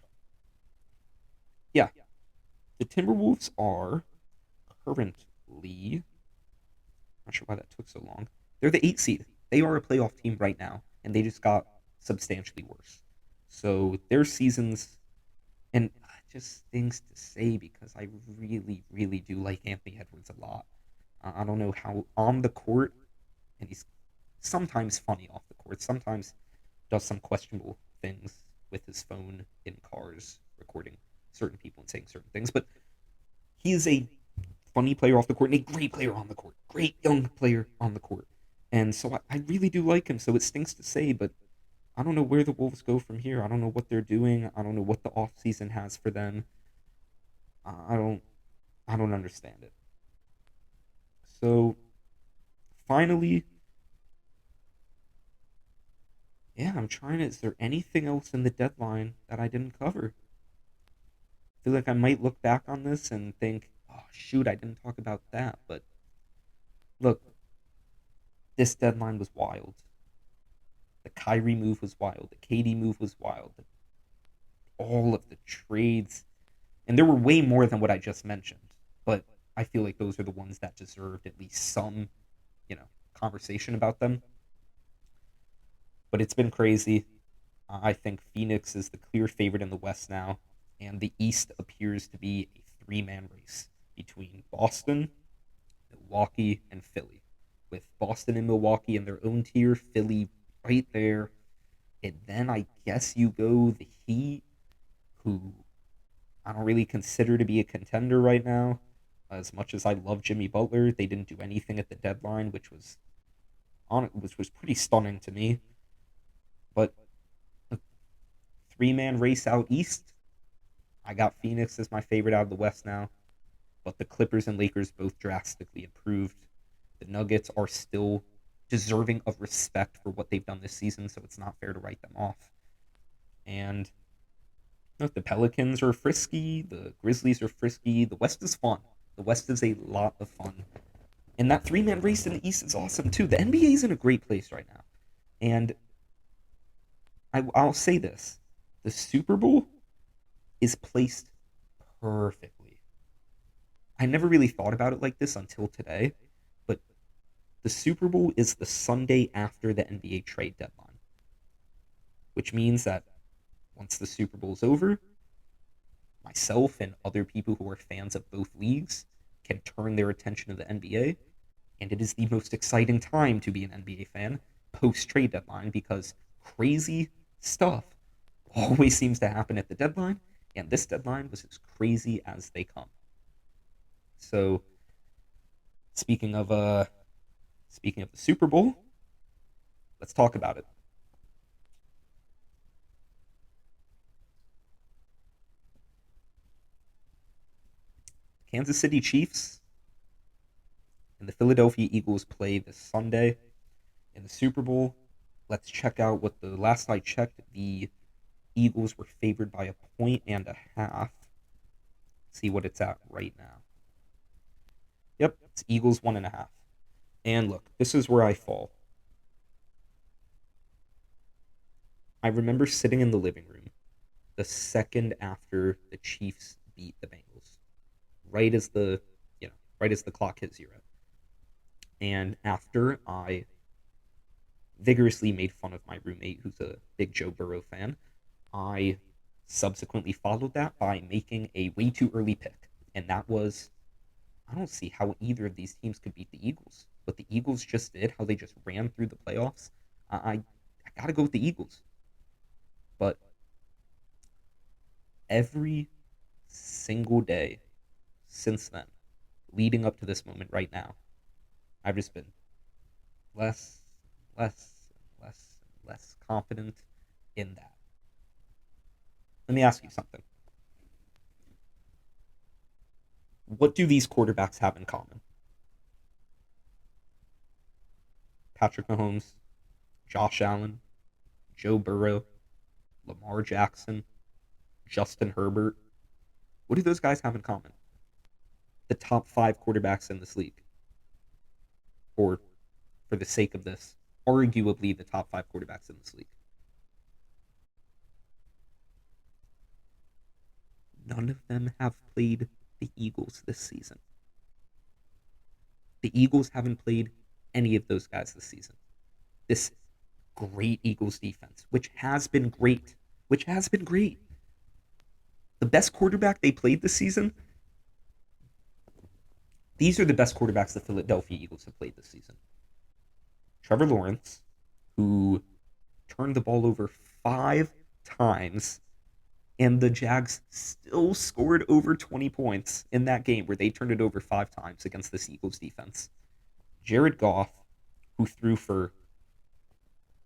Yeah. The Timberwolves are currently, not sure why that took so long. They're the 8 seed. They are a playoff team right now, and they just got substantially worse. So their seasons, and it just stings to say because I really, really do like Anthony Edwards a lot. I don't know how on the court, and he's sometimes funny off the court, sometimes does some questionable things with his phone in cars, recording certain people and saying certain things, but he is a funny player off the court and a great player on the court, great young player on the court. And so I really do like him. So it stinks to say, but I don't know where the Wolves go from here. I don't know what they're doing. I don't know what the offseason has for them. I don't I don't understand it. So finally, yeah, I'm trying to. Is there anything else in the deadline that I didn't cover? I feel like I might look back on this and think, oh shoot, I didn't talk about that. But look, this deadline was wild. The Kyrie move was wild. The KD move was wild. All of the trades, and there were way more than what I just mentioned. But I feel like those are the ones that deserved at least some, you know, conversation about them. But it's been crazy. I think Phoenix is the clear favorite in the West now, and the East appears to be a three-man race between Boston, Milwaukee, and Philly. With Boston and Milwaukee in their own tier, Philly right there, and then I guess you go the Heat, who I don't really consider to be a contender right now. As much as I love Jimmy Butler, they didn't do anything at the deadline, which was pretty stunning to me. But a three-man race out east, I got Phoenix as my favorite out of the West now. But the Clippers and Lakers both drastically improved. The Nuggets are still deserving of respect for what they've done this season, so it's not fair to write them off. And look, the Pelicans are frisky, the Grizzlies are frisky. The West is fun. The West is a lot of fun. And that three-man race in the East is awesome too. The NBA is in a great place right now. And I'll say this: the Super Bowl is placed perfectly. I never really thought about it like this until today, but the Super Bowl is the Sunday after the NBA trade deadline, which means that once the Super Bowl is over, myself and other people who are fans of both leagues can turn their attention to the NBA, and it is the most exciting time to be an NBA fan post trade deadline because crazy stuff always seems to happen at the deadline, and this deadline was as crazy as they come. So, speaking of speaking of the Super Bowl, let's talk about it. Kansas City Chiefs and the Philadelphia Eagles play this Sunday in the Super Bowl. Let's check out what the last I checked, the Eagles were favored by a point and a half. See what it's at right now. Yep, it's Eagles 1.5. And look, this is where I fall. I remember sitting in the living room the second after the Chiefs beat the Bengals, right as the right as the clock hit zero. And after I vigorously made fun of my roommate, who's a big Joe Burrow fan, I subsequently followed that by making a way too early pick. And that was, I don't see how either of these teams could beat the Eagles. What the Eagles just did, how they just ran through the playoffs, I got to go with the Eagles. But every single day since then, leading up to this moment right now, I've just been less, less, less, less confident in that. Let me ask you something. What do these quarterbacks have in common? Patrick Mahomes, Josh Allen, Joe Burrow, Lamar Jackson, Justin Herbert. What do those guys have in common? The top five quarterbacks in this league. Or, for the sake of this, arguably the top five quarterbacks in this league. None of them have played the Eagles this season. The Eagles haven't played any of those guys this season. This great Eagles defense, which has been great. The best quarterback they played this season, these are the best quarterbacks the Philadelphia Eagles have played this season. Trevor Lawrence, who turned the ball over 5 times, and the Jags still scored over 20 points in that game where they turned it over 5 times against this Eagles defense. Jared Goff, who threw for,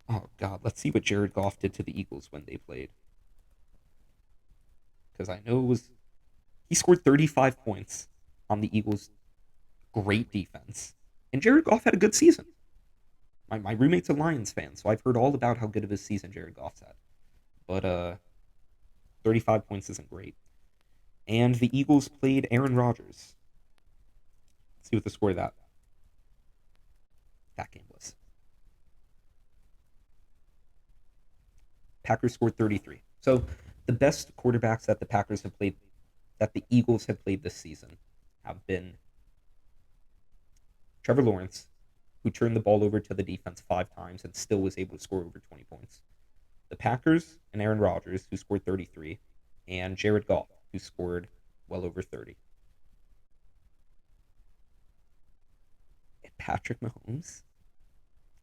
oh God, let's see what Jared Goff did to the Eagles when they played. Because I know he scored 35 points on the Eagles' great defense. And Jared Goff had a good season. My roommate's a Lions fan, so I've heard all about how good of a season Jared Goff's had. But 35 points isn't great. And the Eagles played Aaron Rodgers. Let's see what the score of that game was. Packers scored 33. So the best quarterbacks that the Packers have played, that the Eagles have played this season, have been Trevor Lawrence, who turned the ball over to the defense 5 times and still was able to score over 20 points. The Packers and Aaron Rodgers, who scored 33, and Jared Goff, who scored well over 30. And Patrick Mahomes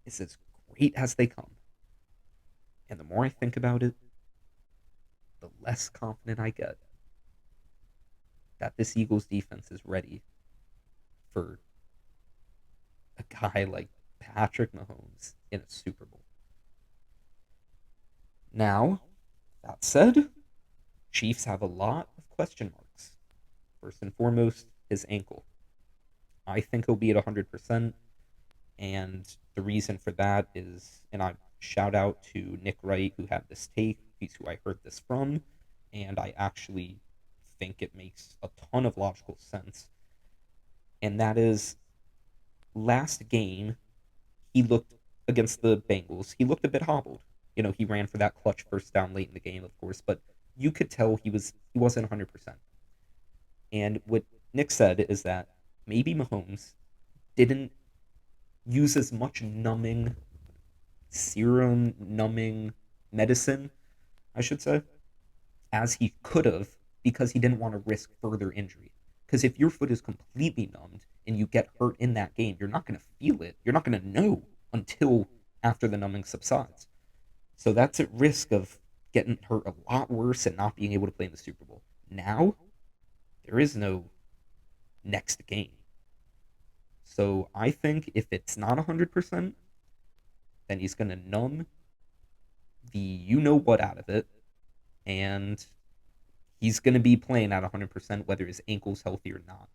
is as great as they come. And the more I think about it, the less confident I get that this Eagles defense is ready for a guy like Patrick Mahomes in a Super Bowl. Now, that said, Chiefs have a lot of question marks. First and foremost, his ankle. I think he'll be at 100%. And the reason for that is, and I shout out to Nick Wright, who had this take. He's who I heard this from. And I actually think it makes a ton of logical sense. And that is, last game, he looked against the Bengals, he looked a bit hobbled. He ran for that clutch first down late in the game, of course, but you could tell he wasn't 100%. And what Nick said is that maybe Mahomes didn't use as much numbing medicine, I should say, as he could have because he didn't want to risk further injury. Because if your foot is completely numbed and you get hurt in that game, you're not going to feel it. You're not going to know until after the numbing subsides. So that's at risk of getting hurt a lot worse and not being able to play in the Super Bowl. Now, there is no next game. So I think if it's not 100%, then he's going to numb the you know what out of it, and he's going to be playing at 100% whether his ankle's healthy or not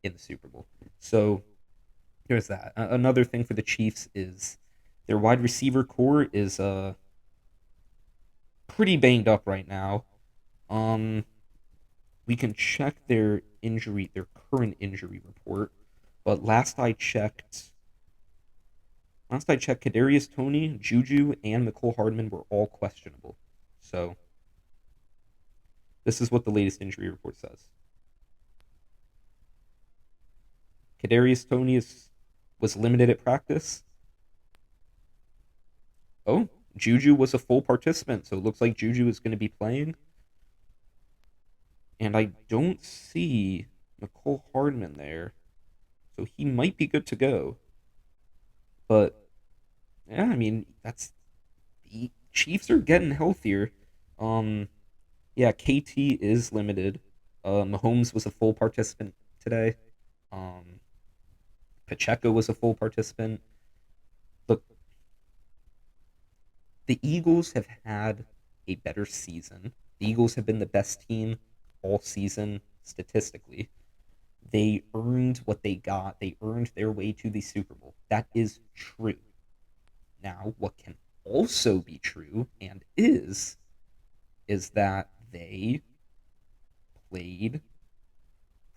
in the Super Bowl. So there's that. Another thing for the Chiefs is their wide receiver core is pretty banged up right now. We can check their current injury report, but last I checked, Kadarius Toney, Juju, and Mecole Hardman were all questionable. So this is what the latest injury report says. Kadarius Toney was limited at practice. Oh, Juju was a full participant, so it looks like Juju is going to be playing. And I don't see Mecole Hardman there, so he might be good to go. But yeah, I mean the Chiefs are getting healthier. Um, yeah, KT is limited. Mahomes was a full participant today. Um, Pacheco was a full participant. Look, the Eagles have had a better season. The Eagles have been the best team all season statistically. They earned what they got. They earned their way to the Super Bowl. That is true. Now, what can also be true and is that they played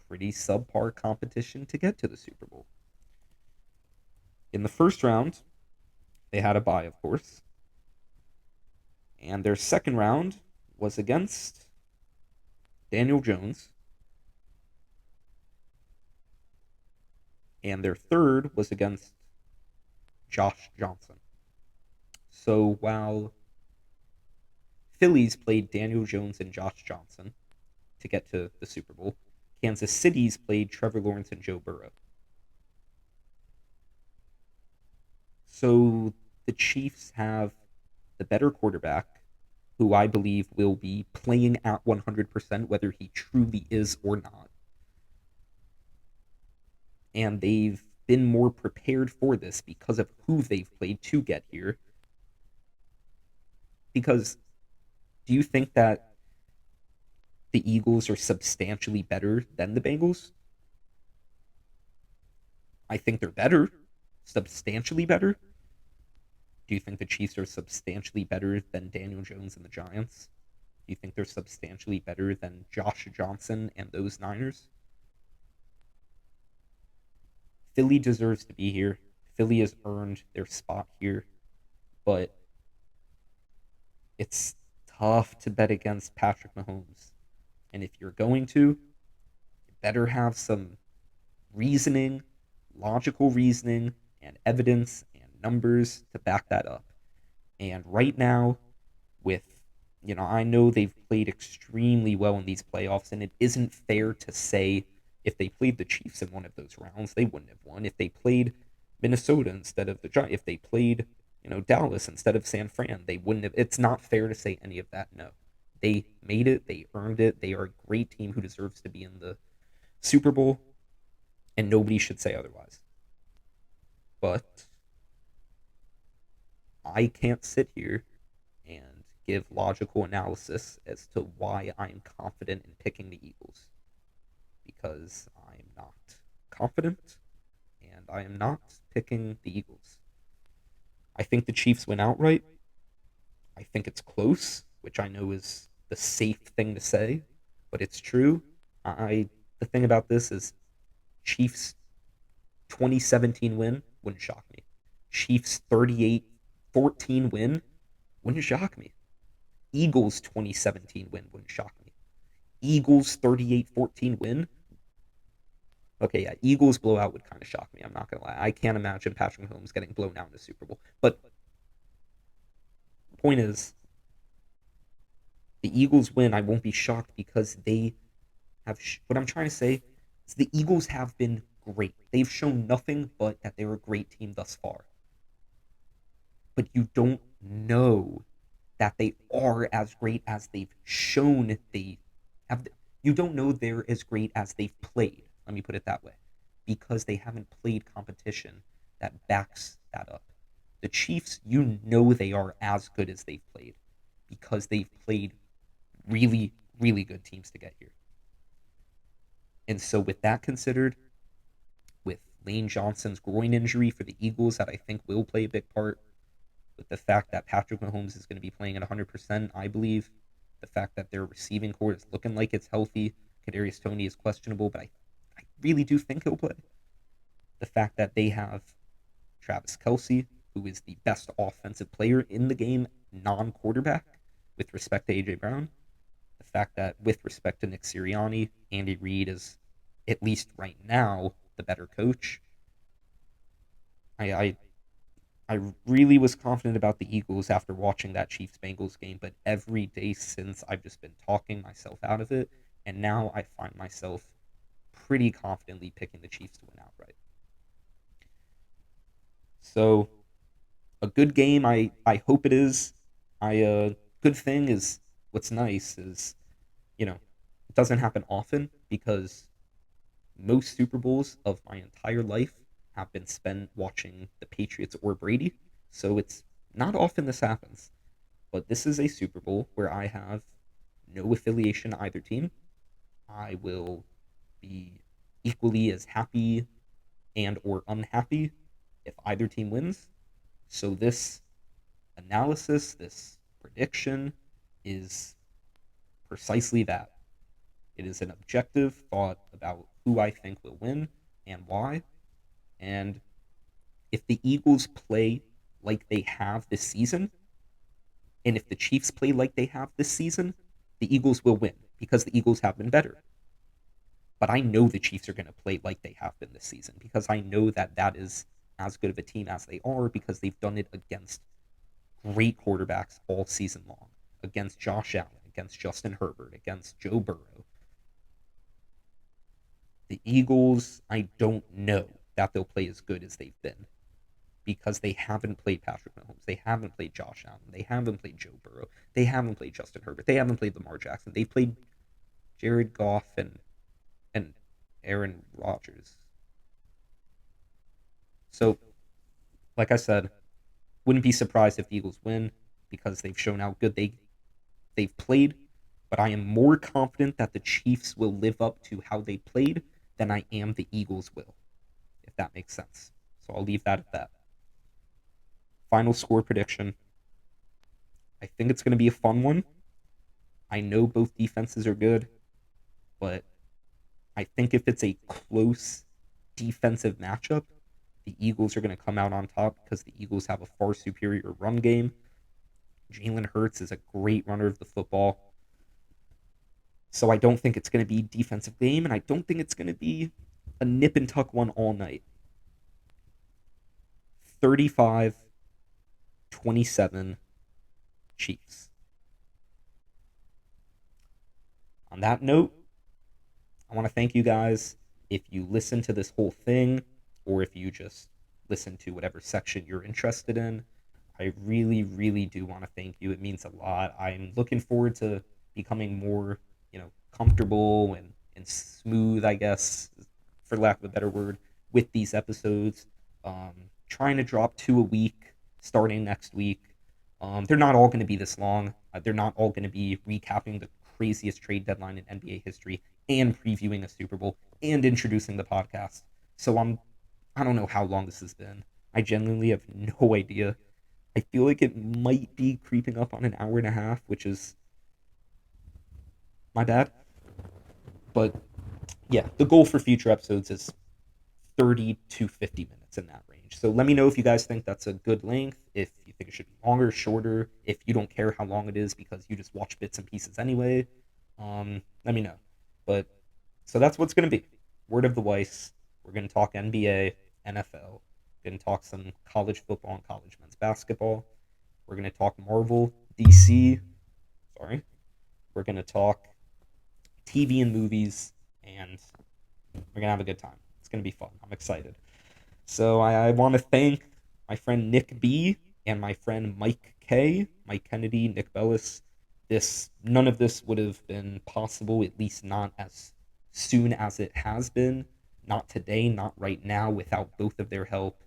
pretty subpar competition to get to the Super Bowl. In the first round, they had a bye, of course. And their second round was against Daniel Jones. And their third was against Josh Johnson. So while Phillies played Daniel Jones and Josh Johnson to get to the Super Bowl, Kansas City's played Trevor Lawrence and Joe Burrow. So the Chiefs have the better quarterback, who I believe will be playing at 100%, whether he truly is or not. And they've been more prepared for this because of who they've played to get here. Because do you think that the Eagles are substantially better than the Bengals? I think they're better, substantially better. Do you think the Chiefs are substantially better than Daniel Jones and the Giants? Do you think they're substantially better than Josh Johnson and those Niners? Philly deserves to be here. Philly has earned their spot here, but it's tough to bet against Patrick Mahomes. And if you're going to, you better have some reasoning, logical reasoning, and evidence and numbers to back that up. And right now, I know they've played extremely well in these playoffs, and it isn't fair to say if they played the Chiefs in one of those rounds, they wouldn't have won. If they played Minnesota instead of the Giants, if they played, Dallas instead of San Fran, they wouldn't have. It's not fair to say any of that, no. They made it. They earned it. They are a great team who deserves to be in the Super Bowl, and nobody should say otherwise. But I can't sit here and give logical analysis as to why I'm confident in picking the Eagles, because I'm not confident and I am not picking the Eagles. I think the Chiefs win outright. I think it's close, which I know is the safe thing to say, but it's true. I The thing about this is Chiefs 2017 win wouldn't shock me. Chiefs 38-14 win wouldn't shock me. Eagles 2017 win wouldn't shock me. Eagles 38-14 win. Okay, yeah, Eagles blowout would kind of shock me. I'm not gonna lie. I can't imagine Patrick Mahomes getting blown out in the Super Bowl. But the point is, the Eagles win. I won't be shocked because they have. What I'm trying to say is the Eagles have been great. They've shown nothing but that they're a great team thus far. But you don't know that they are as great as they've shown they have. You don't know they're as great as they've played. Let me put it that way, because they haven't played competition that backs that up. The Chiefs, you know they are as good as they've played because they've played really, really good teams to get here. And so, with that considered, with Lane Johnson's groin injury for the Eagles, that I think will play a big part, with the fact that Patrick Mahomes is going to be playing at 100%, I believe, the fact that their receiving core is looking like it's healthy, Kadarius Toney is questionable, but I really do think he'll play. The fact that they have Travis Kelce, who is the best offensive player in the game, non-quarterback, with respect to A.J. Brown. The fact that, with respect to Nick Sirianni, Andy Reid is, at least right now, the better coach. I really was confident about the Eagles after watching that Chiefs Bengals game, but every day since I've just been talking myself out of it, and now I find myself pretty confidently picking the Chiefs to win outright. So a good game, I hope it is. Good thing is what's nice is, it doesn't happen often because most Super Bowls of my entire life have been spent watching the Patriots or Brady. So it's not often this happens. But this is a Super Bowl where I have no affiliation to either team. I will be equally as happy and or unhappy if either team wins. So this analysis, this prediction is precisely that. It is an objective thought about who I think will win and why. And if the Eagles play like they have this season, and if the Chiefs play like they have this season, the Eagles will win because the Eagles have been better. But I know the Chiefs are going to play like they have been this season because I know that that is as good of a team as they are because they've done it against great quarterbacks all season long, against Josh Allen, against Justin Herbert, against Joe Burrow. The Eagles, I don't know that they'll play as good as they've been because they haven't played Patrick Mahomes. They haven't played Josh Allen. They haven't played Joe Burrow. They haven't played Justin Herbert. They haven't played Lamar Jackson. They played Jared Goff and Aaron Rodgers. So, like I said, wouldn't be surprised if the Eagles win because they've shown how good they've played. But I am more confident that the Chiefs will live up to how they played than I am the Eagles will, if that makes sense. So I'll leave that at that. Final score prediction. I think it's going to be a fun one. I know both defenses are good, but I think if it's a close defensive matchup, the Eagles are going to come out on top because the Eagles have a far superior run game. Jalen Hurts is a great runner of the football. So I don't think it's going to be defensive game, and I don't think it's going to be a nip and tuck one all night. 35-27 Chiefs. On that note, I want to thank you guys. If you listen to this whole thing, or if you just listen to whatever section you're interested in, I really, really do want to thank you. It means a lot. I'm looking forward to becoming more, comfortable and smooth, I guess, for lack of a better word, with these episodes. Trying to drop 2 a week starting next week. They're not all going to be this long. They're not all going to be recapping the craziest trade deadline in NBA history and previewing a Super Bowl and introducing the podcast. So I don't know how long this has been. I genuinely have no idea. I feel like it might be creeping up on an hour and a half, which is my bad. But yeah, the goal for future episodes is 30 to 50 minutes in that range. So let me know if you guys think that's a good length, if you think it should be longer, shorter, if you don't care how long it is because you just watch bits and pieces anyway. Let me know. But so that's what's going to be. Word of the Weiss. We're going to talk NBA, NFL. We're going to talk some college football and college men's basketball. We're going to talk Marvel, DC. Sorry. We're going to talk TV and movies, and we're going to have a good time. It's going to be fun. I'm excited. So I want to thank my friend Nick B and my friend Mike K, Mike Kennedy, Nick Bellis. None of this would have been possible, at least not as soon as it has been. Not today, not right now, without both of their help.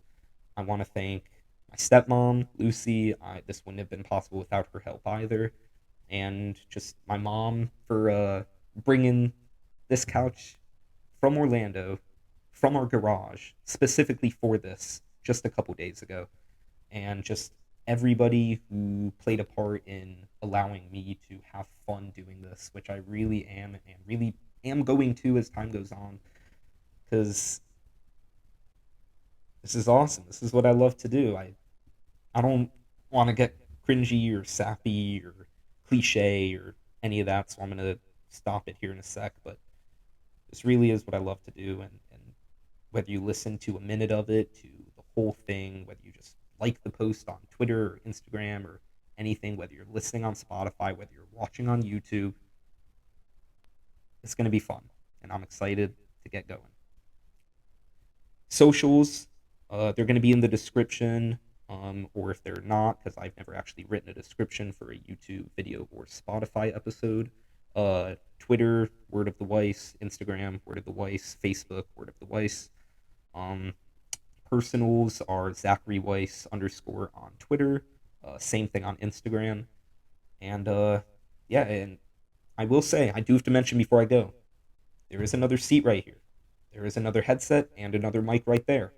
I want to thank my stepmom, Lucy. This wouldn't have been possible without her help either. And just my mom for bringing this couch from Orlando, from our garage, specifically for this, just a couple days ago. And just everybody who played a part in allowing me to have fun doing this, which I really am and really am going to as time goes on. Because this is awesome. This is what I love to do. I don't want to get cringy or sappy or cliche or any of that, so I'm going to stop it here in a sec. But this really is what I love to do, and whether you listen to a minute of it, to the whole thing, whether you just like the post on Twitter or Instagram or anything, whether you're listening on Spotify, whether you're watching on YouTube, it's going to be fun, and I'm excited to get going. Socials, they're going to be in the description, or if they're not, because I've never actually written a description for a YouTube video or Spotify episode. Twitter, Word of the Weiss, Instagram, Word of the Weiss, Facebook, Word of the Weiss. Um, Personals are Zackary Weiss _ on Twitter. Same thing on Instagram. And yeah, and I will say, I do have to mention before I go, there is another seat right here. There is another headset and another mic right there.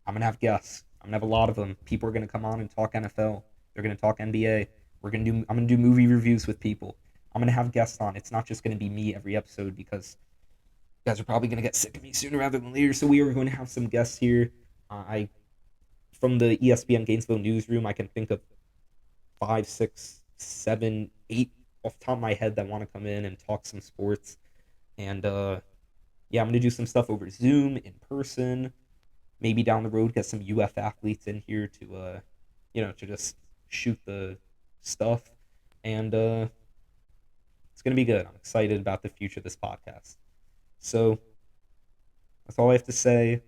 I'm gonna have guests. I'm gonna have a lot of them. People are gonna come on and talk NFL. They're gonna talk NBA. I'm gonna do movie reviews with people. I'm gonna have guests on. It's not just gonna be me every episode because you guys are probably gonna get sick of me sooner rather than later. So we are going to have some guests here. I From the ESPN Gainesville newsroom, I can think of 5, 6, 7, 8 off the top of my head that want to come in and talk some sports. And yeah, I'm gonna do some stuff over Zoom, in person. Maybe down the road get some UF athletes in here to to just shoot the stuff. And it's gonna be good. I'm excited about the future of this podcast. So that's all I have to say.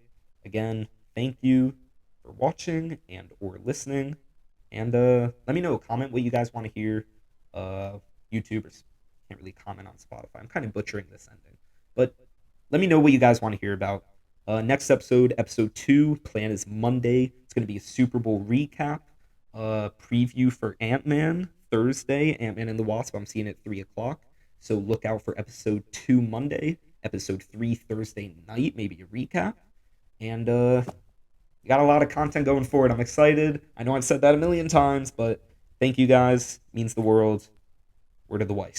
Again, thank you for watching and or listening. And let me know. Comment what you guys want to hear. YouTubers can't really comment on Spotify. I'm kind of butchering this ending. But let me know what you guys want to hear about. Next episode, episode 2, plan is Monday. It's going to be a Super Bowl recap. Preview for Ant-Man Thursday, Ant-Man and the Wasp. I'm seeing it at 3 o'clock. So look out for episode 2 Monday, episode 3 Thursday night, maybe a recap. And we got a lot of content going forward. I'm excited. I know I've said that a million times, but thank you guys. It means the world. Word of the Weiss.